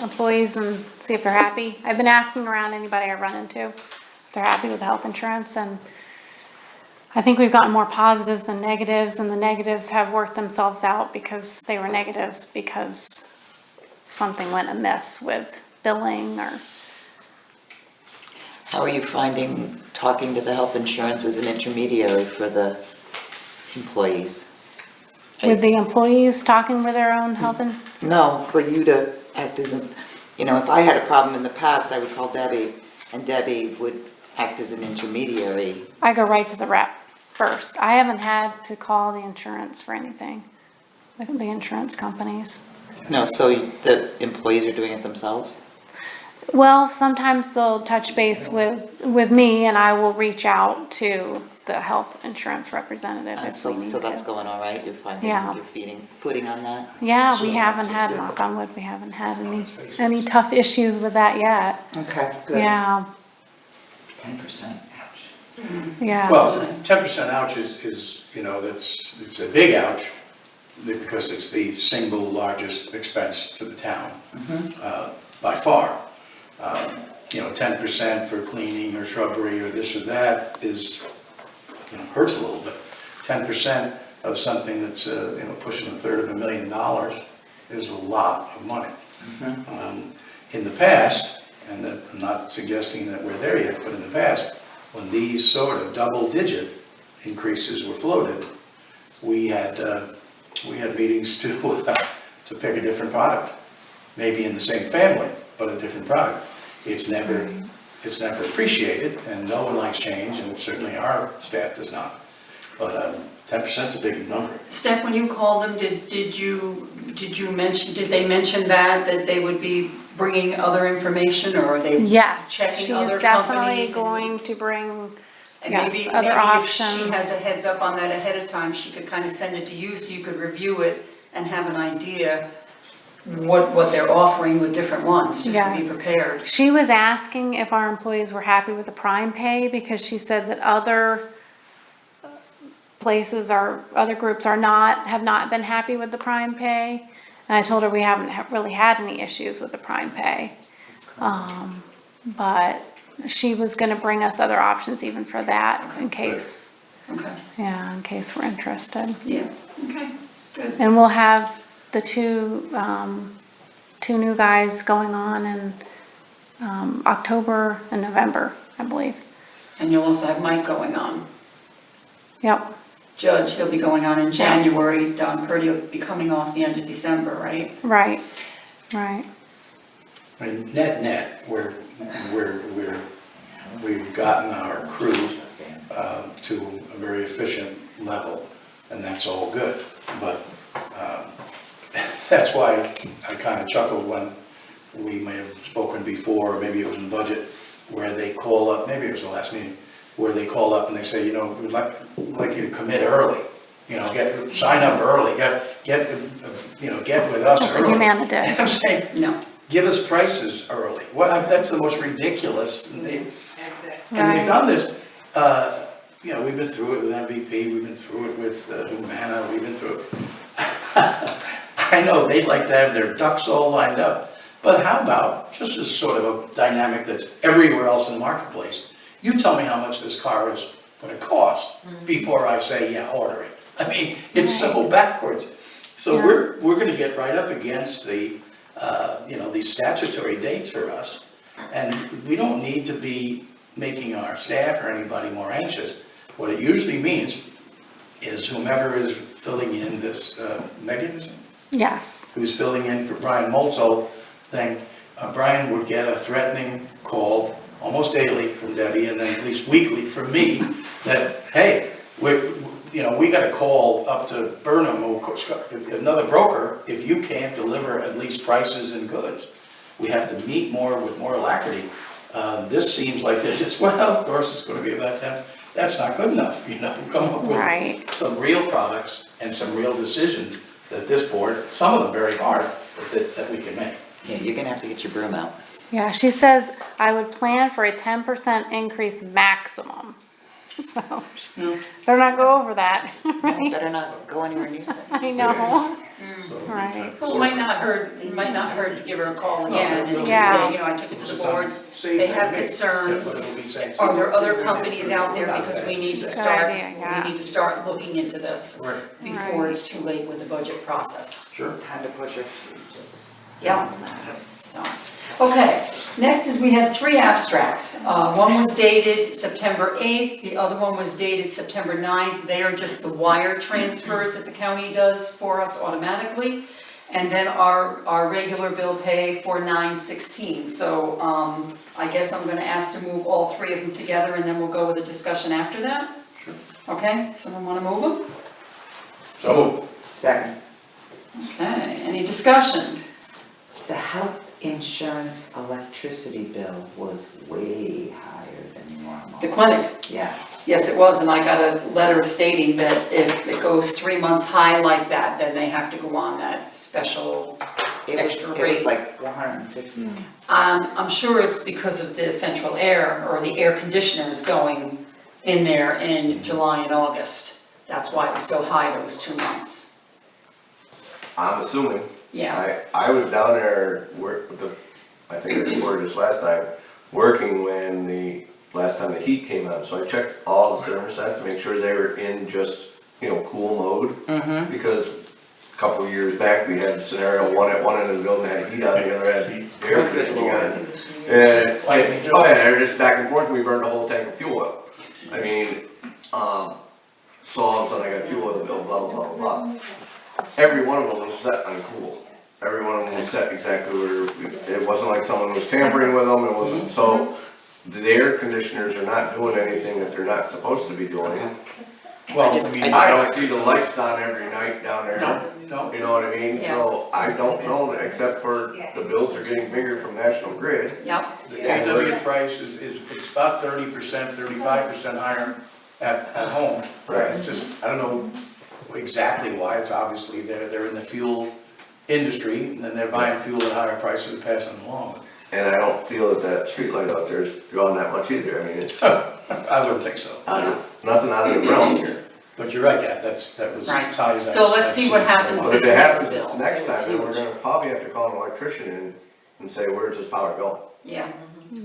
employees and see if they're happy. I've been asking around anybody I run into if they're happy with the health insurance, and I think we've gotten more positives than negatives, and the negatives have worked themselves out because they were negatives because something went amiss with billing or. How are you finding talking to the health insurance as an intermediary for the employees? With the employees talking with their own health and, No, for you to act as a, you know, if I had a problem in the past, I would call Debbie, and Debbie would act as an intermediary. I go right to the rep first. I haven't had to call the insurance for anything, the insurance companies. No, so the employees are doing it themselves? Well, sometimes they'll touch base with me and I will reach out to the health insurance representative if So we need so that's to. going all right? You're finding, Yeah. you're footing on that? Yeah, we haven't had, knock on wood, we haven't had any tough issues with that yet. Okay, good. Yeah, 10%, ouch. yeah. Well, 10% ouch is, you know, it's a big ouch because it's the single largest expense to the town, by far. You know, 10% for cleaning or shrubbery or this or that is, you know, hurts a little bit. 10% of something that's, you know, pushing $250,000 is a lot of money. In the past, and I'm not suggesting that we're there yet, but in the past, when these sort of double-digit increases were floated, we had meetings to pick a different product, maybe in the same family, but a different product. It's never appreciated, and no one likes change, and certainly our staff does not. But 10% is a big number. Steph, when you called them, did they mention that they would be bringing other information, or are they Yes, checking she's other definitely companies? going to bring, And yes, maybe other if options. she has a heads up on that ahead of time, she could kind of send it to you so you could review it and have an idea what they're offering with different ones, just to be Yes. prepared. She was asking if our employees were happy with the prime pay because she said that other places other groups have not been happy with the prime pay. And I told her we haven't really had any issues with the prime pay. But she was gonna bring us other options even for that in case, Okay, in case we're interested. yeah, okay, good. And we'll have the two new guys going on in October and November, I believe. And you'll also have Mike going on. Yep, Judge, he'll be going on in January. Don Purdy will be coming off the end of December, right? right. I mean, net, we've gotten our crew to a very efficient level, and that's all good. But that's why I kind of chuckled when we may have spoken before, or maybe it was in budget, where they call up, maybe it was the last meeting, where they call up and they say, you know, we'd like you to commit early, you know, sign up early, get with us That's early. what Humana did. I'm saying, No. give us prices early. That's the most ridiculous. And they've Right. done this, you know, we've been through it with MVP, we've been through it with Humana, we've been through it. I know they'd like to have their ducks all lined up, but how about, just as sort of a dynamic that's everywhere else in the marketplace, you tell me how much this car is gonna cost before I say, yeah, order it. I mean, it's so backwards. So Yeah. we're gonna get right up against the, you know, these statutory dates for us. And we don't need to be making our staff or anybody more anxious. What it usually means is whomever is filling in this, Megan, is it? Yes, Who's filling in for Brian Moltzold thing, Brian would get a threatening call almost daily from Debbie, and then at least weekly from me, that, hey, we got a call up to Burnham, another broker, if you can't deliver at least prices and goods. We have to meet with more alacrity. This seems like they're just, well, of course, it's gonna be about 10. That's not good enough, you know, come up with right. some real products and some real decisions that this board, some of them very hard, that we can make. Yeah, you're gonna have to get your broom out. Yeah, she says I would plan for a 10% increase maximum. So, better not go over that, right? Better not go anywhere near that. I know, So, right. Well, it might not hurt to give her a call again and just Yeah. say, you know, I took it to the It's on board. save They that have date. concerns. Yeah, but it'll be saying- Are there other companies out there, because we need to Good start, idea, yeah. we need to start looking into this Right, before Right. it's too late with the budget process. sure. Time to push her. Yeah, so, okay, next is we had 3 abstracts. One was dated September 8th, the other one was dated September 9th. They are just the wire transfers that the county does for us automatically. And then our regular bill pay for 9/16. So, I guess I'm gonna ask to move all 3 of them together and then we'll go with a discussion after that. Sure. Okay, someone wanna move them? So, Second, Okay, any discussion? the health insurance electricity bill was way higher than normal. The clinic. Yeah, Yes, it was, and I got a letter stating that if it goes 3 months high like that, then they have to go on that special extra it was rate. like 450. I'm sure it's because of the central air, or the air conditioners going in there in July and August. That's why it was so high those 2 months. I'm assuming. Yeah, I was down there I think I reported this last time, working when last time the heat came on, so I checked all the thermostats to make sure they were in just, cool mode. Mm-hmm. Because a couple of years back, we had a scenario, one end of the building had heat on, the other had air conditioning on. And they're just back and forth, we burned a whole tank of fuel oil. I mean, so all of a sudden I got fuel oil bill, blah, blah, blah, blah, blah. Every one of them was set on cool. Every one of them was set exactly where, it wasn't like someone was tampering with them, it wasn't, so the air conditioners are not doing anything that they're not supposed to be doing. well, I don't see the lights on every night down there. No, You know what I mean? So I don't know, except for the bills are getting bigger from National Grid. yep, the AW price is, it's about 30%, 35% higher at home. Right. It's just, I don't know exactly why, it's obviously they're in the fuel industry, and then they're buying fuel at higher prices and passing it along. And I don't feel that street light out there is drawing that much either. I mean, it's I wouldn't think so. nothing out of the realm here. But you're right, yeah, that was Right. as high as So let's see what happens But if this it next happens bill. next time, then we're It's gonna probably have to call an electrician in and say, where's this power going? Yeah,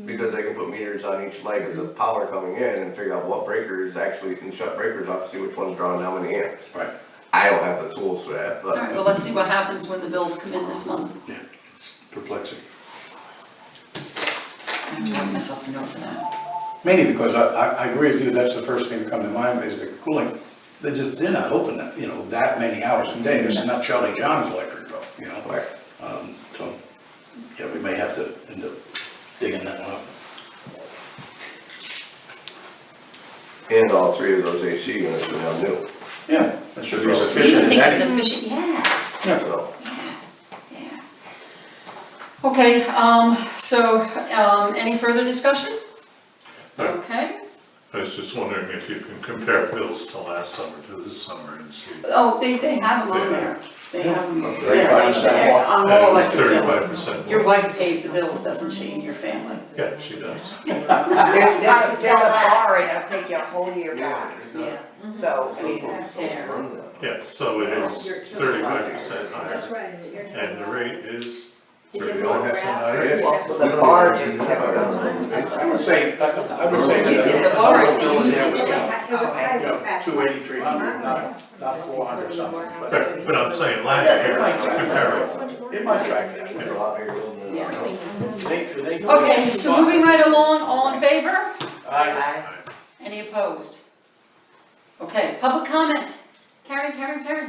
Because they can put meters on each leg of the power coming in and figure out what breaker is actually, and shut breakers off to see which one's drawing how many amps. Right. I don't have the tools for that, all right, but well, let's see what happens when the bills come in this month. Yeah, it's perplexing. I have to have myself a note for that. Mainly because I agree with you, that's the first thing that come to mind is the cooling. They're not open that, that many hours a day. This is not Charlie John's electric bill, Right. So, yeah, we may have to end up digging that one up. And all 3 of those AC units are now new. Yeah, that should be I sufficient. think it's Exactly. efficient, yeah. So, Yeah. Okay, so, any further discussion? Okay, I was just wondering if you can compare bills to last summer to this summer and see. oh, they have them on there, they have them, Yeah. yeah, 35% more. on And all it was electric bills. 35% Your more. wife pays the bills, doesn't she, in your family? Yeah, she does. There's a bar and it'll take you a whole year yeah. back. Yeah. So, I mean, Yeah, so it is 35% higher. That's right. And the rate is, We don't have some well, the bar just kept going. I would say that. The bar is the usage. It was high this past month. 280, 300, not 400 something. but I'm saying last year, comparable. It might track that. It's a lot bigger than that. Okay, so moving right along, all in favor? Aye. Any opposed? Okay, public comment. Karen?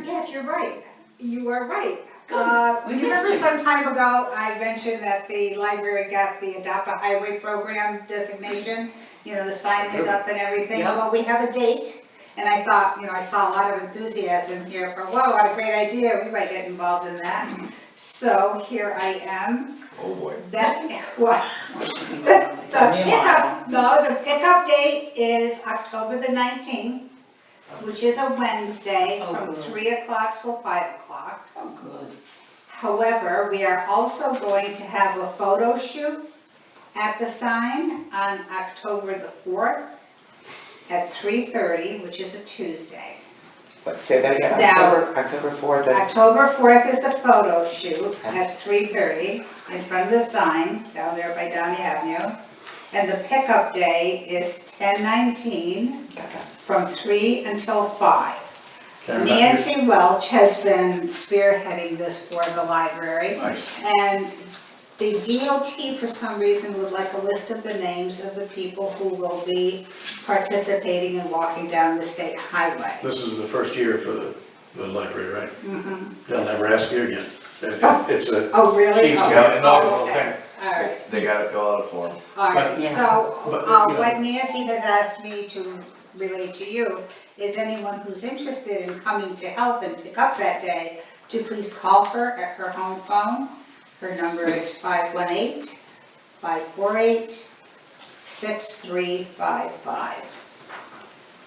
Yes, you're right. You are right. Good. We missed Remember you. some time ago, I mentioned that the library got the Adopt a Highway program designation? The sign is up and everything. Yep. Well, we have a date, and I thought, I saw a lot of enthusiasm here for, wow, what a great idea, we might get involved in that. So here I am. Oh, boy. The pickup date is October the 19th, which is a Wednesday, Oh, from good. 3 o'clock till 5 o'clock. Oh, good. However, we are also going to have a photo shoot at the sign on October the 4th. at 3:30, which is a Tuesday. But say that again, Now- October 4th. October 4th is the photo shoot at 3:30 in front of the sign down there by Downey Avenue. And the pickup day is 10/19 from 3 until 5. Nancy Welch has been spearheading this for the library. Nice. And the DOT, for some reason, would like a list of the names of the people who will be participating and walking down the state highway. This is the first year for the library, right? Mhm. They'll never ask you again. It's a, Oh, really? seems to be Oh, an inaugural okay. thing. All right. They gotta fill out a form. All right, Yeah. so, But, you know- what Nancy has asked me to relay to you is anyone who's interested in coming to help and pick up that day, to please call her at her home phone. Her number is 518-548-6355.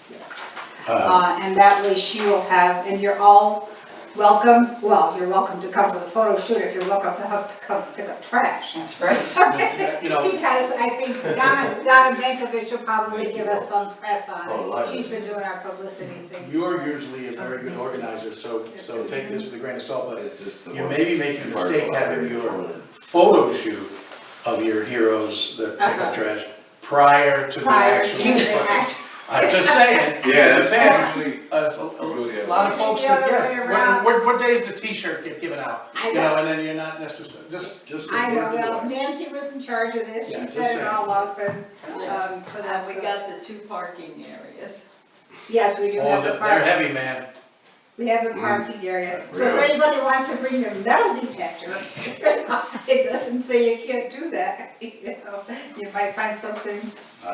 Yes. And that way she will have, and you're all welcome, well, you're welcome to come for the photo shoot if you're welcome to help come pick up trash. That's right. You know, Because I think Donna Bankovich will probably give us some press on Oh, it. library. She's been doing our publicity thing. you're usually a very good organizer, so take this with a grain of salt, but It's just the you one may be making a part of mistake the having library. your photo shoot of your heroes that pick Uh-huh. up trash prior to the Prior to actual. the act. I'm just saying. Yeah, in the past, that's usually, a lot of folks The other that, way yeah, around. what day is the t-shirt get given out? I You know. know, and then you're not necessarily, just. I know, well, Nancy was in charge of this, Yeah, she just set it saying. all up and, so And that's. we got the 2 parking areas. Yes, we do Oh, have the they're park, heavy, man. we have the parking area. So if Really? anybody wants to bring their metal detector, it doesn't say you can't do that. You know, you might find something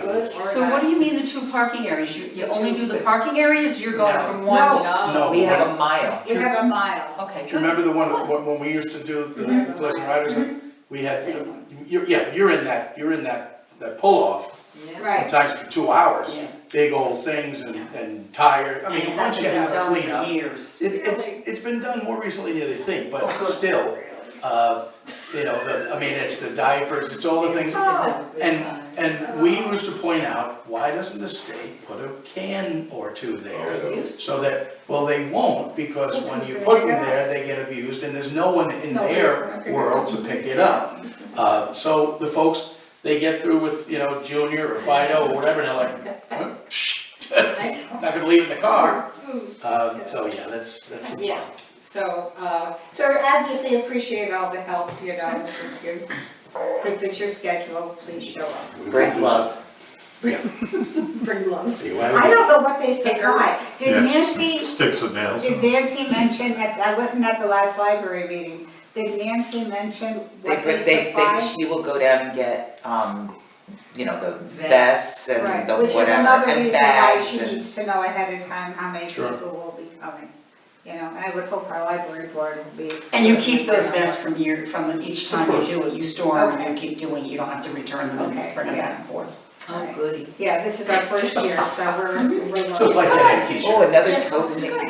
good or So what not. do you mean the 2 parking areas? You only do the parking areas, you're going No. from one to? No. We have a mile. We have a mile. Okay, Do you remember the one, when we used to do the Mhm. Pleasant Riders? We had, Same one. you're in that pull-off, Yeah. Right. sometimes for 2 hours. Yeah. Big old things and tires, I and mean, it once hasn't you been have a done for cleanup. years. It's been done more recently than they think, but Oh, good. still, you know, it's the diapers, it's all the things. Oh. And we used to point out, why doesn't the state put a can or two there? Oh, yeah. So that, well, they won't, because when you put them there, they get abused, and there's no one in Nobody's their gonna pick it world up. to pick it up. So the folks, they get through with, Junior or Fido or whatever, and they're like, what? Not gonna leave in the car. So yeah, that's some fun. Yeah, so I obviously appreciate all the help, if it's your schedule, please show up. We will Bring do gloves. Bring gloves. See, why I would- don't know what they supply. Did Yeah. Nancy, Sticks and nails. did Nancy mention, I wasn't at the last library meeting, did Nancy mention what they supply? She will go down and get, the Vests. vests and Right, the which is whatever, another and reason why bags she and. needs to know ahead of time how many Sure. people will be coming. And I would hope our library board will be. And you keep those vests from each time you do it, you store them and Okay. you keep doing it, you don't have to return them Okay, and bring them yeah. back and forth. Oh, goody. Yeah, this is our first year, so we're. So it's like that Oh, t-shirt. another Yeah, token. this is good.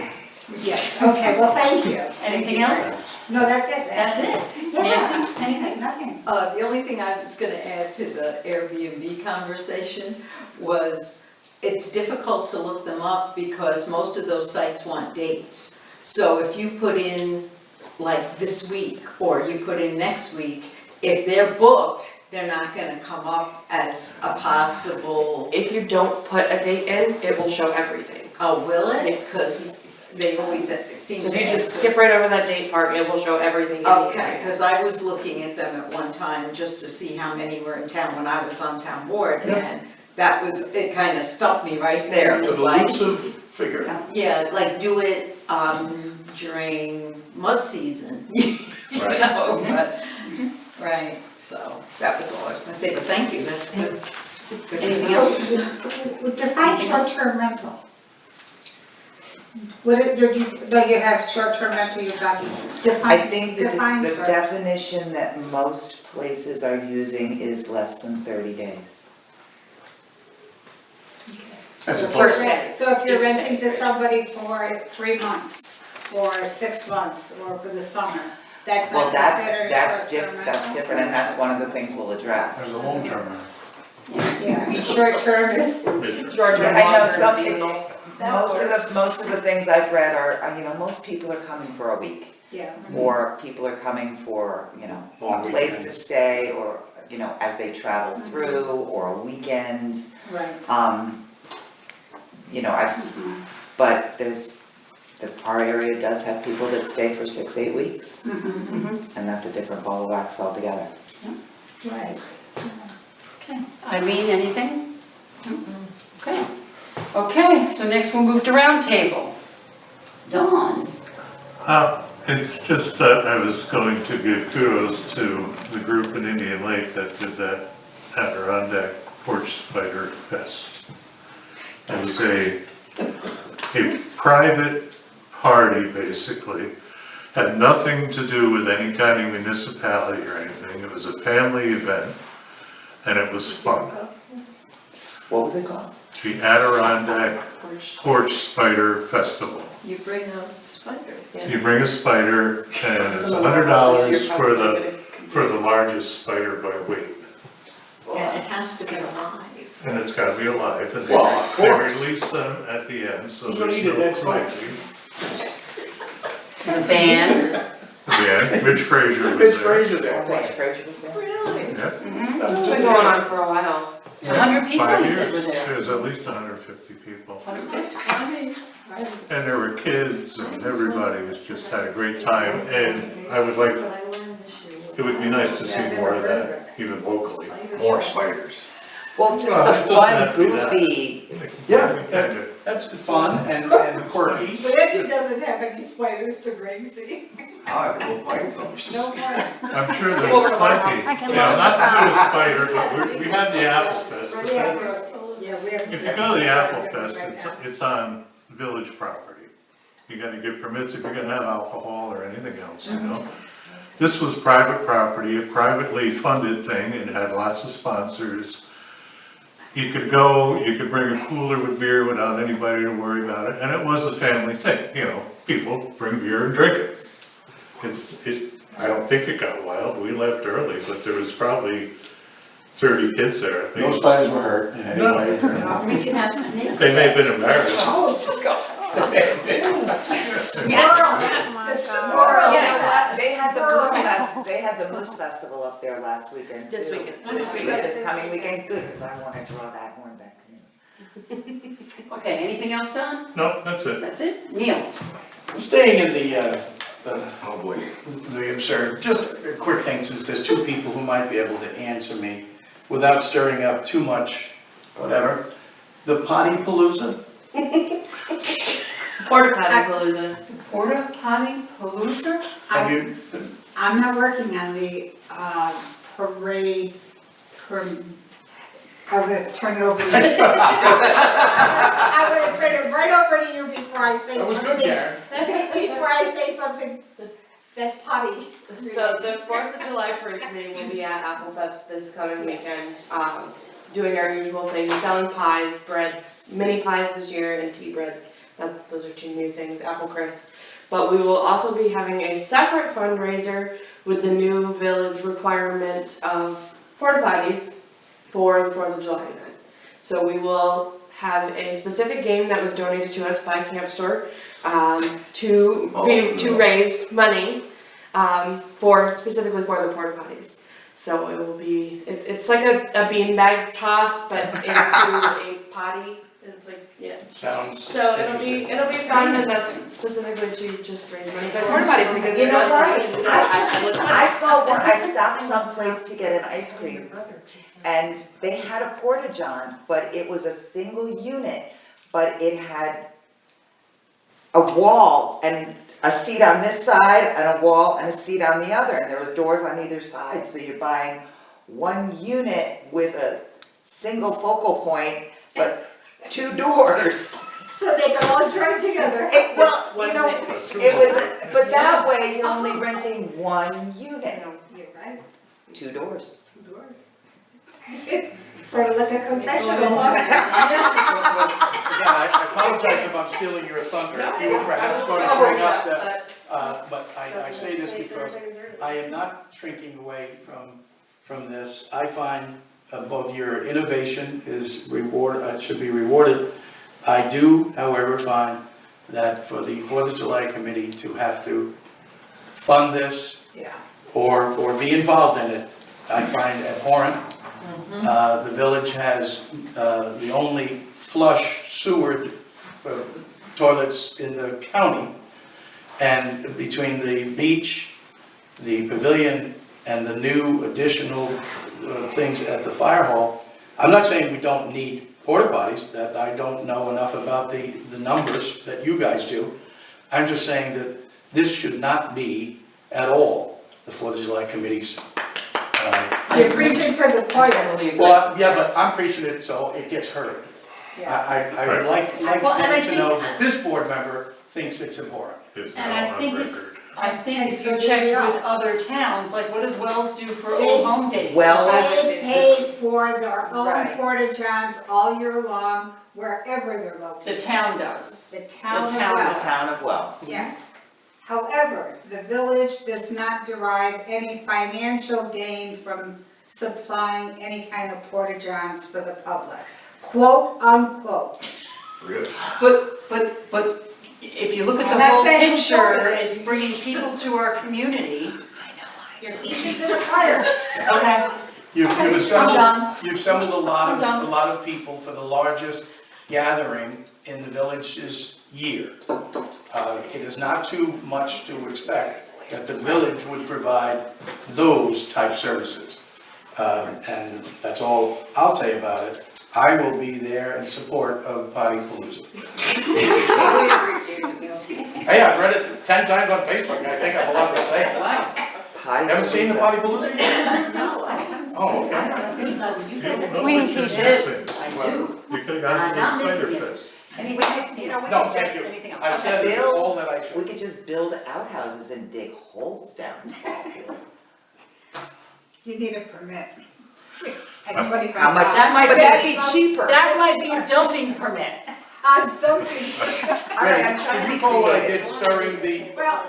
Yes, okay, well, thank you. Anything else? No, that's it. That's it? Yeah. Nancy, anything? Nothing. The only thing I was gonna add to the Airbnb conversation was it's difficult to look them up because most of those sites want dates. So if you put in like this week or you put in next week, if they're booked, they're not gonna come up as a possible, If you don't put a date in, it will show everything. oh, will it? Yes. Because they always seem So to. if you just ask skip right over that date part, it will show everything in the Okay, area. because I was looking at them at one time just to see how many were in town when I was on town board, and that was, it kind of stumped me right there. It It's was an like, elusive figure. yeah, like do it during mud season, you know, but, right, so that was all I was gonna say, but thank you, that's good. Good Anything to know. else? Define short-term rental. What, you have short-term rental, you're talking, I think that define the short- definition that most places are using is less than 30 days. As So opposed, if you're renting to somebody for 3 months, or 6 months, or for the summer, that's Well, not that's, considered a that's short-term rental? different, and that's one of the things we'll address. there's a long-term rental. Yeah, short term is, Short-term, I know long-term some seasonal. people, most of the things I've read are, you know, most people are coming for a week. yeah. Or people are coming for, you know, Long a place to weekends. stay, or, you know, as they travel through, or a weekend. Right. You know, but our area does have people that stay for 6-8 weeks, and that's a different ball of wax altogether. Right. Okay, Eileen, anything? Okay. Okay, so next we'll move to roundtable. Dawn. It's just that I was going to give kudos to the group in Indian Lake that did that Adirondack Porch Spider Fest. It was a private party, basically. Had nothing to do with any kind of municipality or anything. It was a family event, and it was fun. What was it called? The Adirondack Porch Spider Festival. You bring a spider. You bring a spider, and it's $100 for the largest spider by weight. And it has to be alive. And it's gotta be alive, and Well, of they course. release them at the end, so Who's gonna there's eat it? no That's fine. cruelty. The band. Yeah, Mitch Frazier Mitch was there. Frazier Oh, there. Mitch Frazier was there. Really? Yep. It's been going on for a while. 100 people, 5 you said, years. were there. There's at least 150 people. 150? And there were kids, and everybody was just had a great time, and I would like, it would be nice to see more of that, even locally. More spiders. Well, just Well, it the doesn't fun, have to be that. goofy, Yeah, Kind of. that's fun and quirky. But Eddie doesn't have any spiders to bring, see? I'll have to go find some. No more. I'm sure there's Over to plenty, I can yeah, look. not to do a spider, but we had the Apple Fest, but Yeah, that's, yeah, we have. if you go to the Apple Fest, it's on village property. You gotta get permits if you're gonna have alcohol or anything else, you know? This was private property, a privately funded thing, and it had lots of sponsors. You could go, you could bring a cooler with beer without anybody to worry about it, and it was a family thing, you know, people bring beer and drink it. I don't think it got wild, we left early, but there was probably 30 kids there, I think. No spiders were hurt in any No. way. We can have snakes. They may have been embarrassed. Oh, God. Oh my Squirrel. God. you know what, they had the Moose Festival up there last weekend too. This weekend. This coming weekend, good, because I wanna draw that horn back in. Okay, anything else, Don? No, that's it. That's it? Neil? Staying in the Oh, boy. the absurd, just a quick thing, since there's two people who might be able to answer me without stirring up too much, whatever. The potty palooza? Porta potty palooza. Porta potty palooza? Have you, I'm not working on the parade, I'm gonna turn it over to you. I'm gonna turn it right over to you before I say that was something. good, Karen. Before I say something that's potty. So the 4th of July parade committee will be at Apple Fest this coming weekend, doing our usual things, selling pies, breads, mini pies this year and tea breads. Those are 2 new things, apple crisp. But we will also be having a separate fundraiser with the new village requirement of porta potties for the 4th of July event. So we will have a specific game that was donated to us by Camp Store, to raise money, specifically for the porta potties. So it will be, it's like a beanbag toss, but into a potty. It's like, yeah. Sounds So it'll be fun, and that's specifically to just raise money for porta potties because You know what? I I saw one, I stopped someplace to get an ice cream, and they had a porta-john, but it was a single unit, but it had a wall and a seat on this side, and a wall and a seat on the other, and there was doors on either side, so you're buying one unit with a single focal point, but 2 doors. So they can all join together. Well, you know, it was, but that way you're only renting one unit, You're right, 2 doors. 2 doors. Sort of like a confessional. Yeah, I apologize if I'm stealing your thunder. You were perhaps going to bring up that, but I say this because I am not shrinking away from this. I find above your innovation is should be rewarded. I do, however, find that for the 4th of July committee to have to fund this Yeah. or be involved in it, I find abhorrent. The village has the only flush sewered toilets in the county. And between the beach, the pavilion, and the new additional things at the fire hall, I'm not saying we don't need porta potties, that I don't know enough about the numbers that you guys do. I'm just saying that this should not be at all the 4th of July committee's. You're preaching to the choir. Totally agree. Well, yeah, but I'm preaching it so it gets heard. Yeah. I would like Well, and I them to know think- that this board member thinks it's abhorrent. It's And now I on think record. I think if So you there check we are. with other towns, like what does Wells do for They- Old Home Days? Wells- They pay for their own Right. porta johns all year long, wherever they're The located. town does. The town of The town Wells. The town of Wells. Yes. However, the village does not derive any financial gain from supplying any kind of porta johns for the public, quote unquote. Really? But if you look at I'm the not whole saying it's picture, not. it's bringing people to our community. You're preaching to the choir. Okay, You've I'm assembled, done. you've assembled I'm done. a lot of people for the largest gathering in the village's year. It is not too much to expect that the village would provide those type services. And that's all I'll say about it. I will be there in support of Potty Palooza. Hey, I've read it 10 times on Facebook, and I think I have a lot to say. Wow. Potty Haven't seen the Palooza. Potty Palooza yet? No, I haven't seen Oh, it. okay. I don't think so. You guys have- We need what you're t-shirts. missing. I do. You could've gone to I'm the not Spider missing it. Fest. Anything else, you know? No, thank you. Anything else? I've Okay. said Bill, all that I We should. could just build outhouses and dig holes down. You need a permit. At 25. How much? That might But be- that'd be cheaper. That might be a dumping permit. Don't be. All right, I'm trying to Did be you recall what I creative. did during the, Well,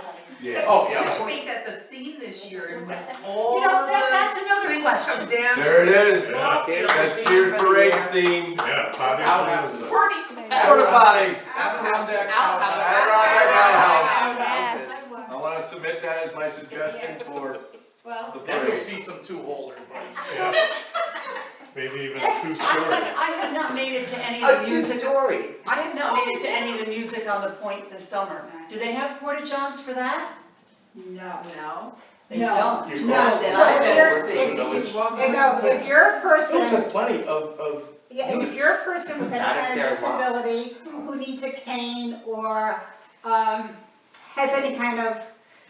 oh, I yeah. think that the theme this year and when all You know, the that's another things question. come down. There it is. Well, That's Cheers Parade theme. Yeah, Potty Outhouses. Palooza. Party. Porta potty. Adirondack I wanna submit that as my suggestion for well, the Then you'll parade. see some two-holders, Yeah. Maybe even a I two-story. have not made it to any of A the music. two-story. I have not made it to any of the music on the point this summer. Do they have porta johns for that? no. No. They No. don't. No, That so I've if ever you're, seen. if you're a There's person, plenty of, yeah, and if you're a person with any Not if kind of they're disability, who needs a cane or, has any kind of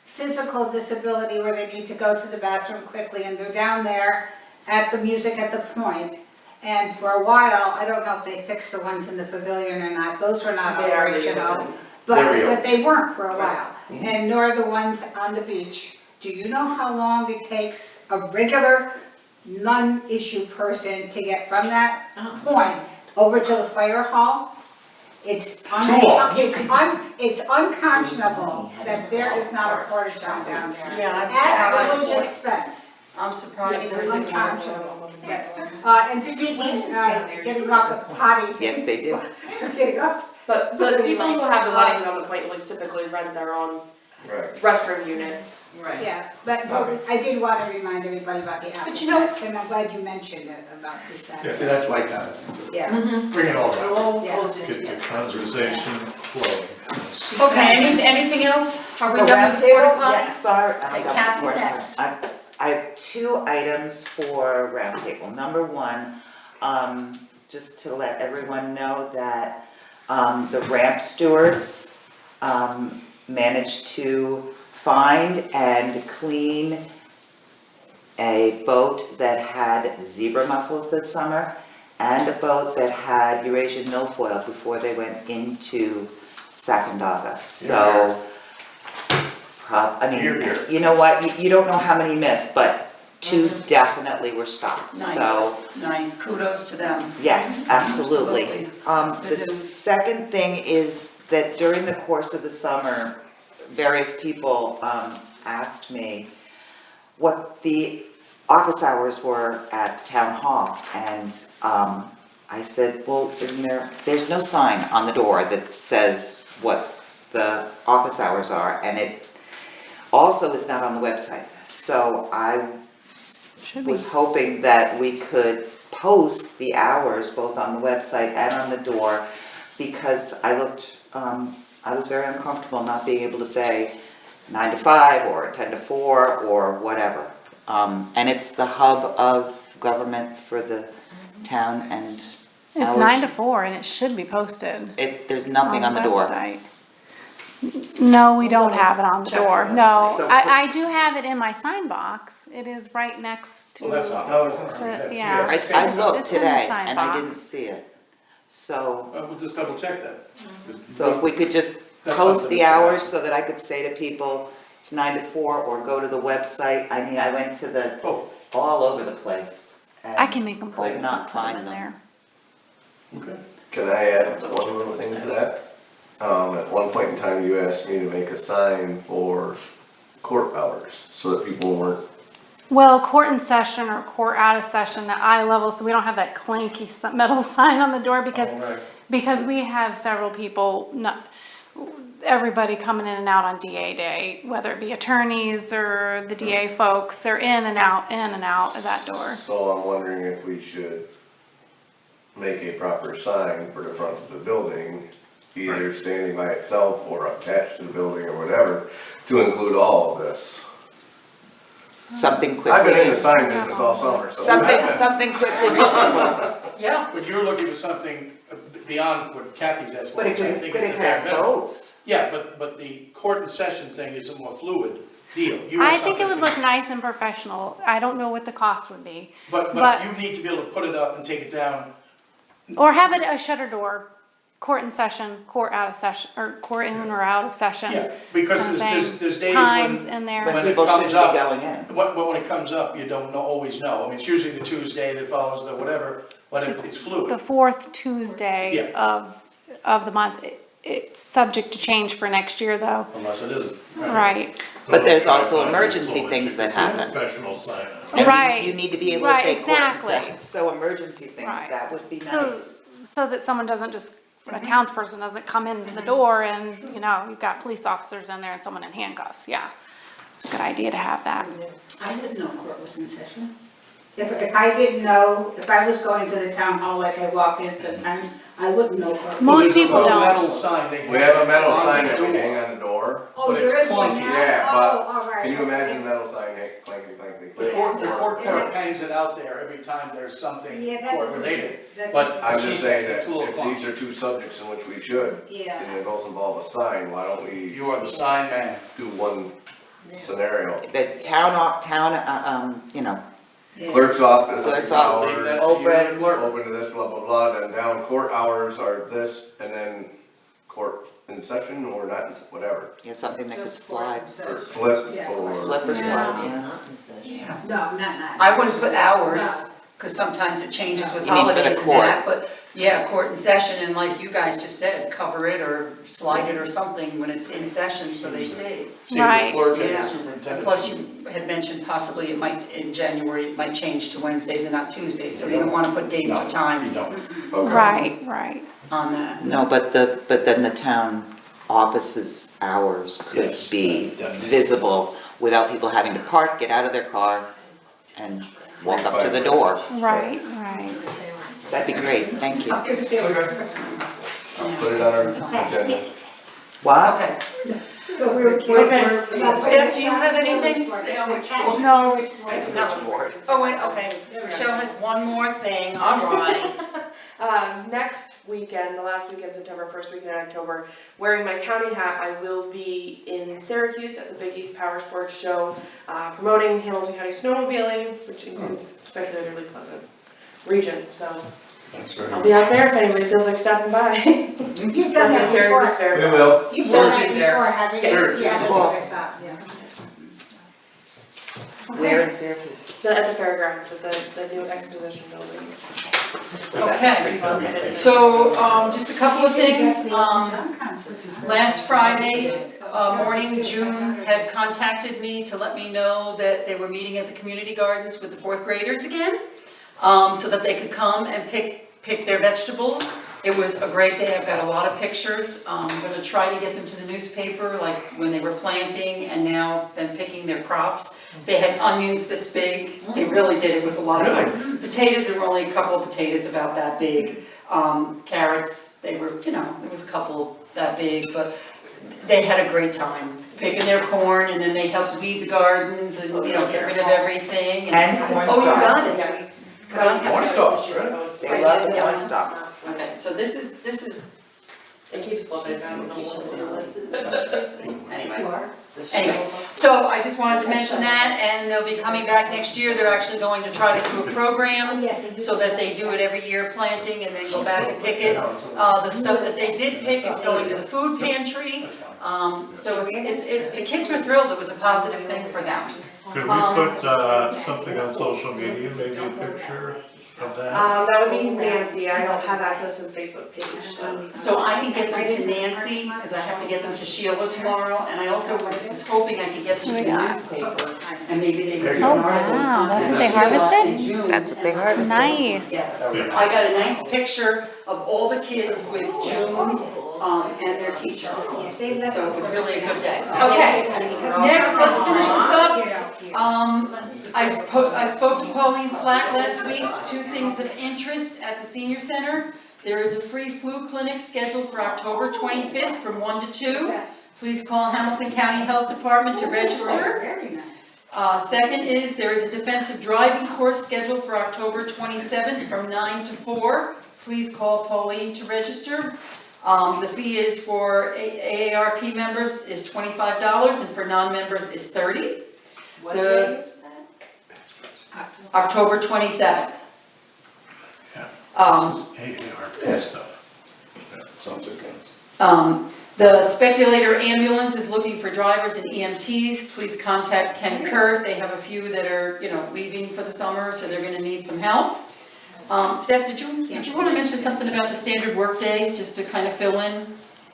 physical disability where they need to go to the bathroom quickly and they're down there at the music at the point. And for a while, I don't know if they fixed the ones in the pavilion or not, those were not They are operational. reopened. But they weren't for a while, and nor the ones on the beach. Do you know how long it takes a regular non-issue person to get from that point over to the fire hall? It's long. it's unconscionable that there is not a porta john down there. Yeah, I'm At village surprised. expense. I'm surprised It's there isn't one. unconscionable. And speaking, getting off the potty. Yes, they do. Getting off, But the people who have the weddings on the point would typically rent their own Right. restroom units. Right. yeah, but I did want to remind everybody about the Apple But you know- Fest, and I'm glad you mentioned it about this see, Saturday. that's my kind of, Yeah. bring it all around. Yeah. Get the conversation flowing. Okay, anything else? Are we The done with porta roundtable? potties? Yeah, sorry, I'm Okay, done with Kathy's porta next. potties. I have 2 items for roundtable. Number 1, just to let everyone know that the ramp stewards managed to find and clean a boat that had zebra mussels this summer and a boat that had Eurasian milfoil before they went into Sacandaga. So, I Here, mean, here. you know what, you don't know how many missed, but 2 definitely were stopped, so. Nice, kudos to them. Yes, absolutely. Absolutely. That's The good news. second thing is that during the course of the summer, various people asked me what the office hours were at town hall, and, I said, well, there's no sign on the door that says what the office hours are, and it also is not on the website. So I Should be. was hoping that we could post the hours both on the website and on the door, because I was very uncomfortable not being able to say 9 to 5 or 10 to 4 or whatever. And it's the hub of government for the town, and It's hours. 9 to 4 and it should be posted. There's nothing on the door. website. No, we don't have it on the Check door, the no. So I do have it in my sign box. It is right next to. Well, that's not. Yeah. I looked It's in the today sign and I box. didn't see it. So, We'll just double check that. so if we could just That's post something the to hours check. so that I could say to people, it's 9 to 4, or go to the website. I mean, I went to Oh, all over the place. and I can make them bold Could and not put them find in them. there. okay. Can I add one little thing to that? At one point in time, you asked me to make a sign for court hours, so that people weren't, Well, court in session or court out of session, the eye level, so we don't have that clanky metal sign on the door because we have several people, everybody coming in and out on DA day, whether it be attorneys or the DA folks, they're in and out of that door. so I'm wondering if we should make a proper sign for the front of the building, either standing by itself or attached to the building or whatever, to include all of this. Something quickly. I've been in the sign business all summer, so. Something quickly visible. Yeah, But you're looking for something beyond what Kathy's asking for. But it which I could, think could is it the bare have minimum. both? Yeah, but the court and session thing is a more fluid deal. You I want think it would something- look nice and professional. I don't know what the cost would be. But but- you need to be able to put it up and take it down. Or have it a shutter door, court in session, court out of session, or court in or out of session. Yeah, because kind of there's thing. days Times when, in there. But when it people comes shouldn't up, be going in. when it comes up, you don't always know. I mean, it's usually the Tuesday that follows the whatever, but it's The fluid. fourth Tuesday Yeah. of the month. It's subject to change for next year though. Unless it isn't. Right. But there's also emergency things that happen. Professional sign. And Right. you need to be able to Right, say court and exactly. session. So emergency things, Right. that would be So, nice. so that someone doesn't just, a townsperson doesn't come into the door and, you've got police officers in there and someone in handcuffs, yeah. It's a good idea to have that. I didn't know court was in session. If I didn't know, if I was going to the town hall like I walk in sometimes, I wouldn't know court. Most There's a people little don't. metal sign they We have a metal on sign the that we door. hang on the door. Oh, but it's there is one clunky. now? Yeah, but Oh, all right. Can you imagine a metal sign, hey, clanky, The court Yeah. clerk hangs it out there every time there's something Yeah, that court doesn't. related. that But I'm she just says saying that it's a little if clunky. these are two subjects in which we should, Yeah. and they both involve a sign, why don't we You are the sign man. do one scenario? The town, Yeah. Clerk's office, Clerk's hours, Leave that to you and the clerk. open to this, blah, blah, blah, then down court hours are this, and then court in session or not, whatever. something that could slide. Or flip, Yeah. or. Flip or slide, Yeah. No, not. I wouldn't put hours, No. cause sometimes it changes with You mean for the holidays and court? that, but yeah, court in session, and like you guys just said, cover it or slide it or something when it's in session, so they see. See the Right. clerk and Yeah. the superintendent. Plus, you had mentioned possibly it might, in January, it might change to Wednesdays and not Tuesdays, so you don't wanna put dates No, or you times don't. Okay. Right. on that. No, but then the town office's hours could Yes, be definitely. visible without people having to park, get out of their car, and walk up to the door. Right. That'd be great, thank you. I'll put it on our agenda. What? Okay, But we're. Steph, do you have anything to say on which one? No. No. Oh, wait, okay, Michelle has one more thing, all right. Next weekend, the last weekend of September, first weekend in October, wearing my county hat, I will be in Syracuse at the Big East Power Sports Show, promoting Hamilton County snowmobiling, which includes speculatively pleasant region, so That's very I'll be out there if anybody feels like stopping by. You've done that before. We will. You've done that Syracuse there. before, haven't you? Syracuse. Yeah, that's what I thought, yeah. Where in Syracuse? At the fairgrounds, at the new exposition building. Okay, Pretty fun. so, just a couple of things, John concert. last Friday, morning, June had contacted me to let me know that they were meeting at the community gardens with the fourth graders again, so that they could come and pick their vegetables. It was a great day. I've got a lot of pictures. I'm gonna try to get them to the newspaper, like when they were planting and now then picking their crops. They had onions this big. They really did. It was a lot of fun. Potatoes are only a couple of potatoes about that big. Carrots, they were, there was a couple that big, but they had a great time picking their corn, and then they helped weed the gardens and, get rid of everything. And corn Oh, you got stalks. it. 'Cause I have- Corn stalks, right? They love the corn stalks. Okay, so this is, It keeps flipping. anyway, so I just wanted to mention that, and they'll be coming back next year. They're actually going to try to do a program so that they do it every year, planting, and then go back and pick it. The stuff that they did pick is going to the food pantry. So it's, the kids were thrilled. It was a positive thing for them. Could we put, something on social media, maybe a picture of that? That would be Nancy, I don't have access to the Facebook page, so. So I can get them to Nancy, because I have to get them to Sheila tomorrow, and I also was hoping I could get them to the newspaper, and maybe they could do Oh, an article. wow, that's what they Sheila harvested? in June. That's what they harvested. Nice. Yeah, I got a nice picture of all the kids with June, and their teacher. So it was really a good day. Okay, next, let's finish this up. I spoke to Pauline Slack last week, 2 things of interest at the senior center. There is a free flu clinic scheduled for October 25th from 1 to 2. Please call Hamilton County Health Department to register. Second is, there is a defensive driving course scheduled for October 27th from 9 to 4. Please call Pauline to register. The fee is for AARP members is $25 and for non-members is $30. What day is that? October 27th. Yeah. Yeah. Stuff. Sounds good. The Speculator Ambulance is looking for drivers and EMTs. Please contact Ken Kurt. They have a few that are, leaving for the summer, so they're gonna need some help. Steph, did you want to mention something about the standard workday, just to kind of fill in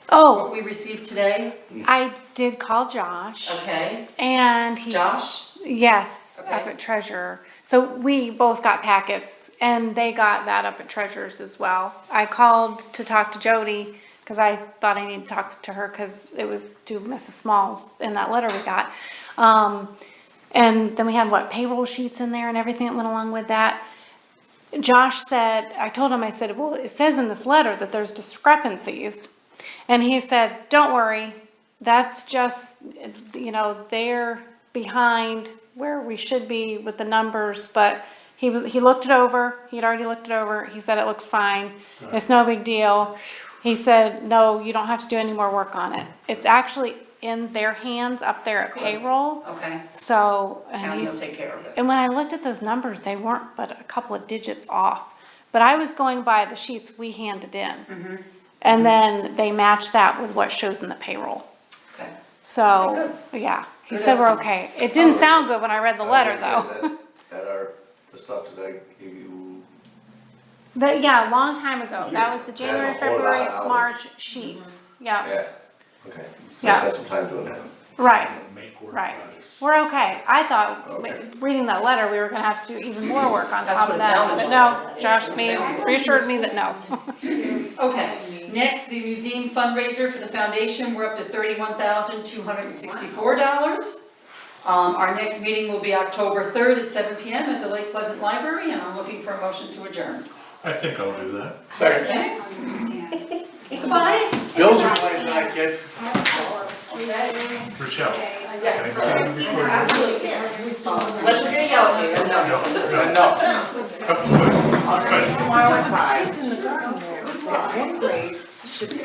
Oh, what we received today? I did call Josh. Okay, And he's. Josh? Yes, Okay. up at Treasurer. So we both got packets, and they got that up at Treasurer's as well. I called to talk to Jody, because I thought I needed to talk to her, because it was to Mrs. Smalls in that letter we got. And then we had, payroll sheets in there and everything that went along with that. Josh said, I told him, I said, well, it says in this letter that there's discrepancies. And he said, don't worry, that's just, they're behind where we should be with the numbers, but he looked it over, he'd already looked it over, he said it looks fine, it's no big deal. He said, no, you don't have to do any more work on it. It's actually in their hands up there at payroll, okay. so, County will take care of it. and when I looked at those numbers, they weren't but a couple of digits off. But I was going by the sheets we handed in. And then they matched that with what shows in the payroll. Okay. So, yeah, he said we're okay. It didn't sound good when I read the letter, though. The stuff that I gave you, Yeah, a long time ago. That was the January, That's a whole lot February, of hours. March sheets. Yeah, yeah, okay. So Yeah. I spent some time doing that. right, Make work right. projects. We're okay. I thought, Okay. reading that letter, we were gonna have to do even more work on That's top what of it that. sounded But like. no, Josh reassured me that no. Okay, next, the museum fundraiser for the foundation, we're up to $31,264. Our next meeting will be October 3rd at 7 PM at the Lake Pleasant Library, and I'm looking for a motion to adjourn. I think I'll do that. Second. Okay? Goodbye. Bills are playing tonight, kids. Rochelle, Yeah. can I see you before you? Absolutely. Let's get a yellow here. No, no. Enough. Couple questions. Tomorrow at 5. It's in the garden there. One grade should be